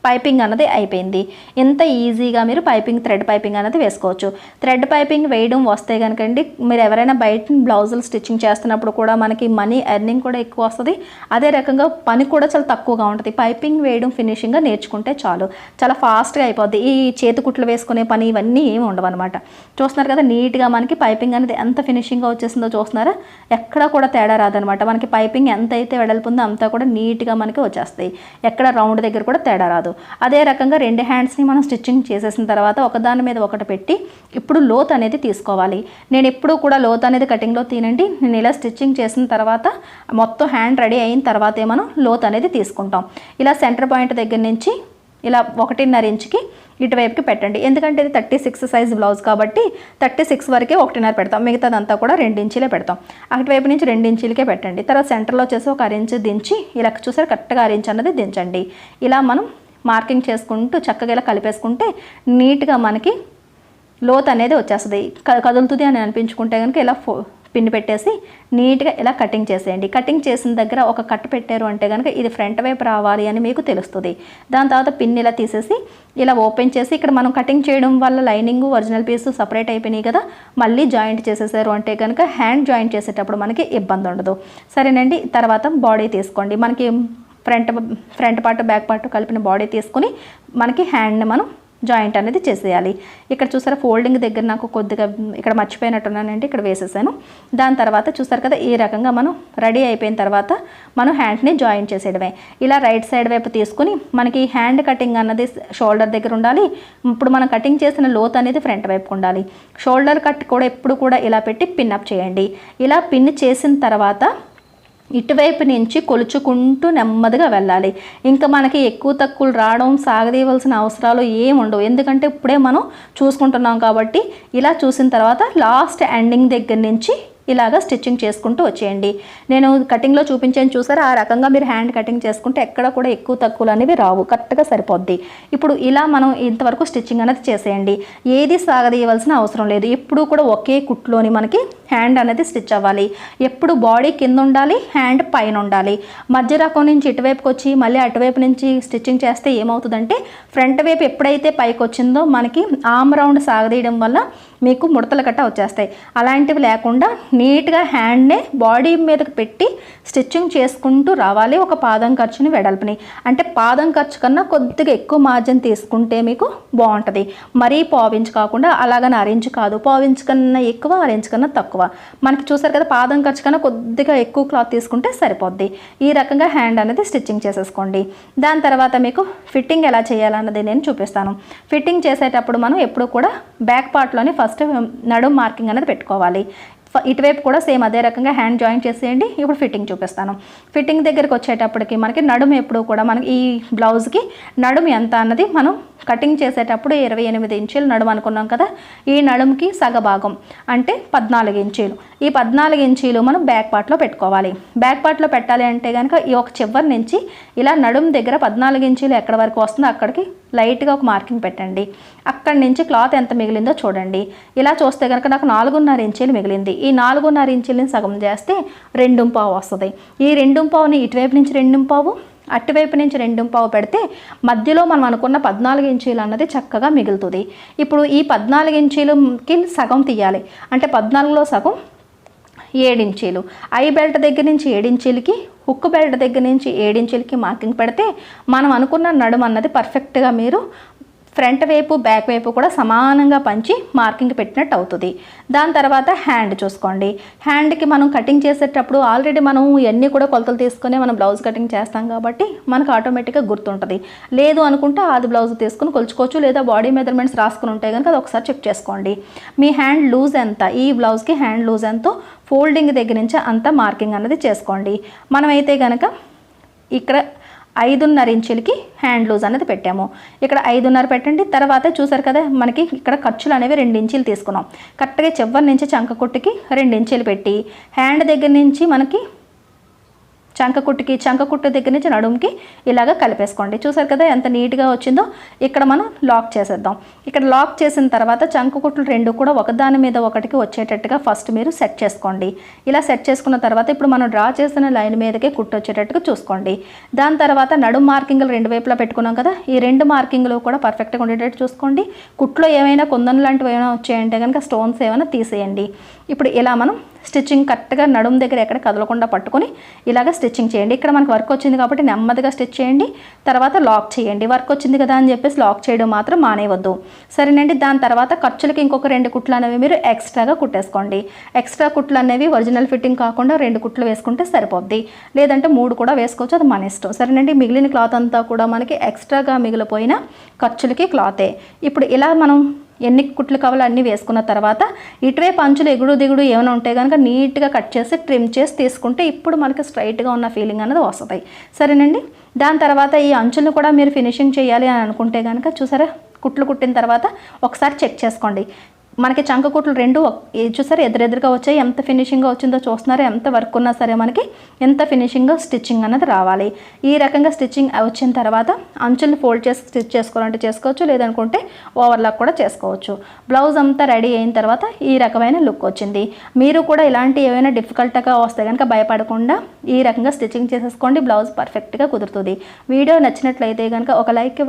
పైపింగ్ అన్నది అయిపోయింది. ఎంత ఈజీగా మీరు థ్రెడ్ పైపింగ్ అనేది వేసుకోవచ్చు. థ్రెడ్ పైపింగ్ వేయడం వస్తే కనుకండి, మీరు ఎవరైనా బయట బ్లౌజులు స్టిచ్చింగ్ చేస్తున్నప్పుడు కూడా మనకి మనీ ఎర్నింగ్ కూడా ఎక్కువ వస్తుంది. అదే రకంగా పని కూడా చాలా తక్కువగా ఉంటుంది. పైపింగ్ వేయడం ఫినిషింగ్గా నేర్చుకుంటే చాలు, చాలా ఫాస్ట్గా అయిపోద్ది. ఈ చేతి కుట్లు వేసుకునే పని ఇవన్నీ ఏమి ఉండవు అనమాట. చూస్తున్నారు కదా, నీట్గా మనకి పైపింగ్ అనేది ఎంత ఫినిషింగ్గా వచ్చేసిందో చూస్తున్నారా, ఎక్కడ కూడా తేడా రాదనమాట. మనకి పైపింగ్ ఎంత అయితే వెడల్పుందో అంతా కూడా నీట్గా మనకి వచ్చేస్తాయి. ఎక్కడ రౌండ్ దగ్గర కూడా తేడా రాదు. అదే రకంగా 2 హ్యాండ్స్ని మనం స్టిచ్చింగ్ చేసేసిన తర్వాత ఒకదాని మీద ఒకటి పెట్టి ఇప్పుడు లోత్ అనేది తీసుకోవాలి. నేను ఎప్పుడు కూడా లోత్ అనేది కటింగ్లో తీనండి. నేను ఇలా స్టిచ్చింగ్ చేసిన తర్వాత మొత్తం హ్యాండ్ రెడీ అయిన తర్వాతే మనం లోత్ అనేది తీసుకుంటాం. ఇలా సెంటర్ పాయింట్ దగ్గర నుంచి ఇలా 1.5 ఇంచుకి ఇటువైపుకి పెట్టండి. ఎందుకంటే ఇది 36 సైజ్ బ్లౌజ్ కాబట్టి 36 వరకే 1.5 పెడతాం, మిగతాదంతా కూడా 2 ఇంచులే పెడతాం. అటువైపు నుంచి 2 ఇంచులకే పెట్టండి. తర్వాత సెంటర్లో వచ్చేసి ఒక 1 ఇంచు దించి ఇలా చూసారు, కరెక్ట్గా 1 ఇంచు అన్నది దించండి. ఇలా మనం మార్కింగ్ చేసుకుంటూ చక్కగా ఇలా కలిపేసుకుంటే నీట్గా మనకి లోత్ అనేది వచ్చేస్తుంది. కదులుతుంది అని అనిపించుకుంటే కనుక ఇలా పిన్ పెట్టేసి నీట్గా ఇలా కటింగ్ చేసేయండి. కటింగ్ చేసిన దగ్గర ఒక కట్ పెట్టారు అంటే కనుక ఇది ఫ్రంట్ వైపు రావాలి అని మీకు తెలుస్తుంది. దాని తర్వాత పిన్ ఇలా తీసేసి ఇలా ఓపెన్ చేసి ఇక్కడ మనం కటింగ్ చేయడం వల్ల లైనింగ్ ఒరిజినల్ పీస్ సపరేట్ అయిపోయినాయి కదా, మళ్ళీ జాయింట్ చేసేసారు అంటే కనుక హ్యాండ్ జాయింట్ చేసేటప్పుడు మనకి ఇబ్బంది ఉండదు. సరేనండి. తర్వాత బాడీ తీసుకోండి. మనకి ఫ్రంట్ పార్ట్ బ్యాక్ పార్ట్ కలిపిన బాడీ తీసుకుని మనకి హ్యాండ్ని మనం జాయింట్ అనేది చేసేయాలి. ఇక్కడ చూసారా, ఫోల్డింగ్ దగ్గర నాకు కొద్దిగా ఇక్కడ మర్చిపోయినట్టున్నానండి, ఇక్కడ వేసేసాను. దాని తర్వాత చూసారు కదా, ఈ రకంగా మనం రెడీ అయిపోయిన తర్వాత మనం హ్యాండ్ని జాయింట్ చేసేయడమే. ఇలా రైట్ సైడ్ వైపు తీసుకుని మనకి హ్యాండ్ కటింగ్ అన్నది షోల్డర్ దగ్గర ఉండాలి. ఇప్పుడు మనం కటింగ్ చేసిన లోత్ అనేది ఫ్రంట్ వైపుకు ఉండాలి. షోల్డర్ కట్ కూడా ఎప్పుడు కూడా ఇలా పెట్టి పిన్ అప్ చేయండి. ఇలా పిన్ చేసిన తర్వాత ఇటువైపు నుంచి కొలుచుకుంటూ నెమ్మదిగా వెళ్ళాలి. ఇంకా మనకి ఎక్కువ తక్కువలు రావడం, సాగదీయవలసిన అవసరాలు ఏమి ఉండవు. ఎందుకంటే ఇప్పుడే మనం చూసుకుంటున్నాం కాబట్టి ఇలా చూసిన తర్వాత లాస్ట్ ఎండింగ్ దగ్గర నుంచి ఇలాగా స్టిచ్చింగ్ చేసుకుంటూ వచ్చేయండి. నేను కటింగ్లో చూపించాను చూసారా, ఆ రకంగా మీరు హ్యాండ్ కటింగ్ చేసుకుంటే ఎక్కడ కూడా ఎక్కువ తక్కువలు అనేవి రావు, కరెక్ట్గా సరిపోద్ది. ఇప్పుడు ఇలా మనం ఇంతవరకు స్టిచ్చింగ్ అనేది చేసేయండి. ఏది సాగదీయవలసిన అవసరం లేదు. ఎప్పుడు కూడా ఒకే కుట్లోని మనకి హ్యాండ్ అనేది స్టిచ్ అవ్వాలి. ఎప్పుడు బాడీ కింద ఉండాలి, హ్యాండ్ పైన ఉండాలి. మధ్య రకం నుంచి ఇటువైపుకి వచ్చి మళ్ళీ అటువైపు నుంచి స్టిచ్చింగ్ చేస్తే ఏమవుతుందంటే ఫ్రంట్ వైపు ఎప్పుడైతే పైకి వచ్చిందో మనకి ఆమ్ రౌండ్ సాగదీయడం వల్ల మీకు ముడతలు కట్ట వచ్చేస్తాయి. అలాంటివి లేకుండా నీట్గా హ్యాండ్నే బాడీ మీదకి పెట్టి స్టిచ్చింగ్ చేసుకుంటూ రావాలి. ఒక పాదం ఖర్చుని వెడల్పుని, అంటే పాదం ఖర్చు కన్నా కొద్దిగా ఎక్కువ మార్జిన్ తీసుకుంటే మీకు బాగుంటుంది. మరీ పావించు కాకుండా అలాగని అరెంజ్ కాదు, పావించు కన్నా ఎక్కువ అరెంజ్ కన్నా తక్కువ. మనకి చూసారు కదా, పాదం ఖర్చు కన్నా కొద్దిగా ఎక్కువ క్లాత్ తీసుకుంటే సరిపోద్ది. ఈ రకంగా హ్యాండ్ అనేది స్టిచ్చింగ్ చేసేసుకోండి. దాని తర్వాత మీకు ఫిట్టింగ్ ఎలా చేయాలన్నది నేను చూపిస్తాను. ఫిట్టింగ్ చేసేటప్పుడు మనం ఎప్పుడు కూడా బ్యాక్ పార్ట్లోని ఫస్ట్ నడుం మార్కింగ్ అనేది పెట్టుకోవాలి. ఇటువైపు కూడా సేమ్ అదే రకంగా హ్యాండ్ జాయింట్ చేసేయండి. ఇప్పుడు ఫిట్టింగ్ చూపిస్తాను. ఫిట్టింగ్ దగ్గరికి వచ్చేటప్పటికి మనకి నడుము ఎప్పుడు కూడా మనకి ఈ బ్లౌజ్కి నడుము ఎంత అన్నది మనం కటింగ్ చేసేటప్పుడు 28 ఇంచులు నడుము అనుకున్నాం కదా, ఈ నడుముకి సగభాగం అంటే 14 ఇంచీలు. ఈ 14 ఇంచీలు మనం బ్యాక్ పార్ట్లో పెట్టుకోవాలి. బ్యాక్ పార్ట్లో పెట్టాలి అంటే కనుక ఈ ఒక చివరి నుంచి ఇలా నడుము దగ్గర 14 ఇంచీలు ఎక్కడి వరకు వస్తుందో అక్కడికి లైట్గా ఒక మార్కింగ్ పెట్టండి. అక్కడి నుంచి క్లాత్ ఎంత మిగిలిందో చూడండి. ఇలా చూస్తే కనుక నాకు 4.5 ఇంచీలు మిగిలింది. ఈ 4.5 ఇంచీలని సగం చేస్తే 2.5 వస్తుంది. ఈ 2.5ని ఇటువైపు నుంచి 2.5, అటువైపు నుంచి 2.5 పెడితే మధ్యలో మనం అనుకున్న 14 ఇంచీలు అన్నది చక్కగా మిగులుతుంది. ఇప్పుడు ఈ 14 ఇంచీలకి సగం తీయాలి. అంటే 14లో సగం 7 ఇంచీలు. ఐ బెల్ట్ దగ్గర నుంచి 7 ఇంచీలకి, హుక్ బెల్ట్ దగ్గర నుంచి 7 ఇంచీలకి మార్కింగ్ పెడితే మనం అనుకున్న నడుము అన్నది పర్ఫెక్ట్గా మీరు ఫ్రంట్ వైపు బ్యాక్ వైపు కూడా సమానంగా పంచి మార్కింగ్ పెట్టినట్టు అవుతుంది. దాని తర్వాత హ్యాండ్ చూసుకోండి. హ్యాండ్కి మనం కటింగ్ చేసేటప్పుడు ఆల్రెడీ మనం ఇవన్నీ కూడా కొలతలు తీసుకుని మనం బ్లౌజ్ కటింగ్ చేస్తాం కాబట్టి మనకు ఆటోమేటిక్గా గుర్తుంటుంది. లేదు అనుకుంటే అది బ్లౌజ్ తీసుకుని కొలుచుకోవచ్చు, లేదా బాడీ మెజర్మెంట్స్ రాసుకుని ఉంటే కనుక అది ఒకసారి చెక్ చేసుకోండి. మీ హ్యాండ్ లూజ్ ఎంత, ఈ బ్లౌజ్కి హ్యాండ్ లూజ్ ఎంతో ఫోల్డింగ్ దగ్గర నుంచి అంతా మార్కింగ్ అన్నది చేసుకోండి. మనమైతే కనుక ఇక్కడ 5.5 ఇంచులకి హ్యాండ్ లూజ్ అనేది పెట్టాము. ఇక్కడ 5.5 పెట్టండి. తర్వాత చూసారు కదా మనకి ఇక్కడ ఖర్చులు అనేవి 2 ఇంచులు తీసుకున్నాం. కరెక్ట్గా చివరి నుంచి చంక కుట్టుకి 2 ఇంచులు పెట్టి హ్యాండ్ దగ్గర నుంచి మనకి చంక కుట్టు దగ్గర నుంచి నడుముకి ఇలాగ కలిపేసుకోండి. చూసారు కదా ఎంత నీట్గా వచ్చిందో. ఇక్కడ మనం లాక్ చేసేద్దాం. ఇక్కడ లాక్ చేసిన తర్వాత చంక కుట్లు 2 కూడా ఒకదాని మీద ఒకటికి వచ్చేటట్టుగా ఫస్ట్ మీరు సెట్ చేసుకోండి. ఇలా సెట్ చేసుకున్న తర్వాత ఇప్పుడు మనం డ్రా చేసిన లైన్ మీదకే కుట్టు వచ్చేటట్టుగా చూసుకోండి. దాని తర్వాత నడుము మార్కింగ్లు 2 వైపులా పెట్టుకున్నాం కదా, ఈ 2 మార్కింగ్లు కూడా పర్ఫెక్ట్గా ఉండేటట్టు చూసుకోండి. కుట్లో ఏమైనా కుందన్ లాంటివి ఏమైనా వచ్చాయంటే కనుక స్టోన్స్ ఏమైనా తీసేయండి. ఇప్పుడు ఇలా మనం స్టిచ్చింగ్ కరెక్ట్గా నడుము దగ్గర ఎక్కడ కదలకుండా పట్టుకొని ఇలాగ స్టిచ్చింగ్ చేయండి. ఇక్కడ మనకు వర్క్ వచ్చింది కాబట్టి నెమ్మదిగా స్టిచ్ చేయండి. తర్వాత లాక్ చేయండి. వర్క్ వచ్చింది కదా అని చెప్పేసి లాక్ చేయడం మాత్రం మానేవద్దు. సరేనండి. దాని తర్వాత ఖర్చులకి ఇంకొక 2 కుట్లు అనేవి మీరు ఎక్స్ట్రాగా కుట్టేసుకోండి. ఎక్స్ట్రా కుట్లు అనేవి ఒరిజినల్ ఫిట్టింగ్ కాకుండా 2 కుట్లు వేసుకుంటే సరిపోద్ది. లేదంటే 3 కూడా వేసుకోవచ్చు, అది మన ఇష్టం. సరేనండి. మిగిలిన క్లాత్ అంతా కూడా మనకి ఎక్స్ట్రాగా మిగిలిపోయిన ఖర్చులకి క్లాతే. ఇప్పుడు ఇలా మనం ఎన్ని కుట్లు కావాలో అన్నీ వేసుకున్న తర్వాత ఇటువైపు అంచులు ఎగుడు దిగుడు ఏమైనా ఉంటే కనుక నీట్గా కట్ చేసి ట్రిమ్ చేసి తీసుకుంటే ఇప్పుడు మనకి స్ట్రైట్గా ఉన్న ఫీలింగ్ అనేది వస్తుంది. సరేనండి. దాని తర్వాత ఈ అంచులను కూడా మీరు ఫినిషింగ్ చేయాలి అని అనుకుంటే కనుక చూసారా కుట్లు కుట్టిన తర్వాత ఒకసారి చెక్ చేసుకోండి. మనకి చంక కుట్లు 2 చూసారు ఎదురెదురుగా వచ్చాయి. ఎంత ఫినిషింగ్గా వచ్చిందో చూస్తున్నారో. ఎంత వర్క్ ఉన్నా సరే మనకి ఎంత ఫినిషింగ్గా స్టిచ్చింగ్ అనేది రావాలి. ఈ రకంగా స్టిచ్చింగ్ వచ్చిన తర్వాత అంచుల్ని ఫోల్డ్ చేసి స్టిచ్ చేసుకోవాలంటే చేసుకోవచ్చు, లేదనుకుంటే ఓవర్లాక్ కూడా చేసుకోవచ్చు. బ్లౌజ్ అంతా రెడీ అయిన తర్వాత ఈ రకమైన లుక్ వచ్చింది. మీరు కూడా ఇలాంటి ఏమైనా డిఫికల్ట్గా వస్తే కనుక భయపడకుండా ఈ రకంగా స్టిచ్చింగ్ చేసేసుకోండి. బ్లౌజ్ పర్ఫెక్ట్గా కుదురుతుంది. వీడియో నచ్చినట్లయితే కనుక ఒక లైక్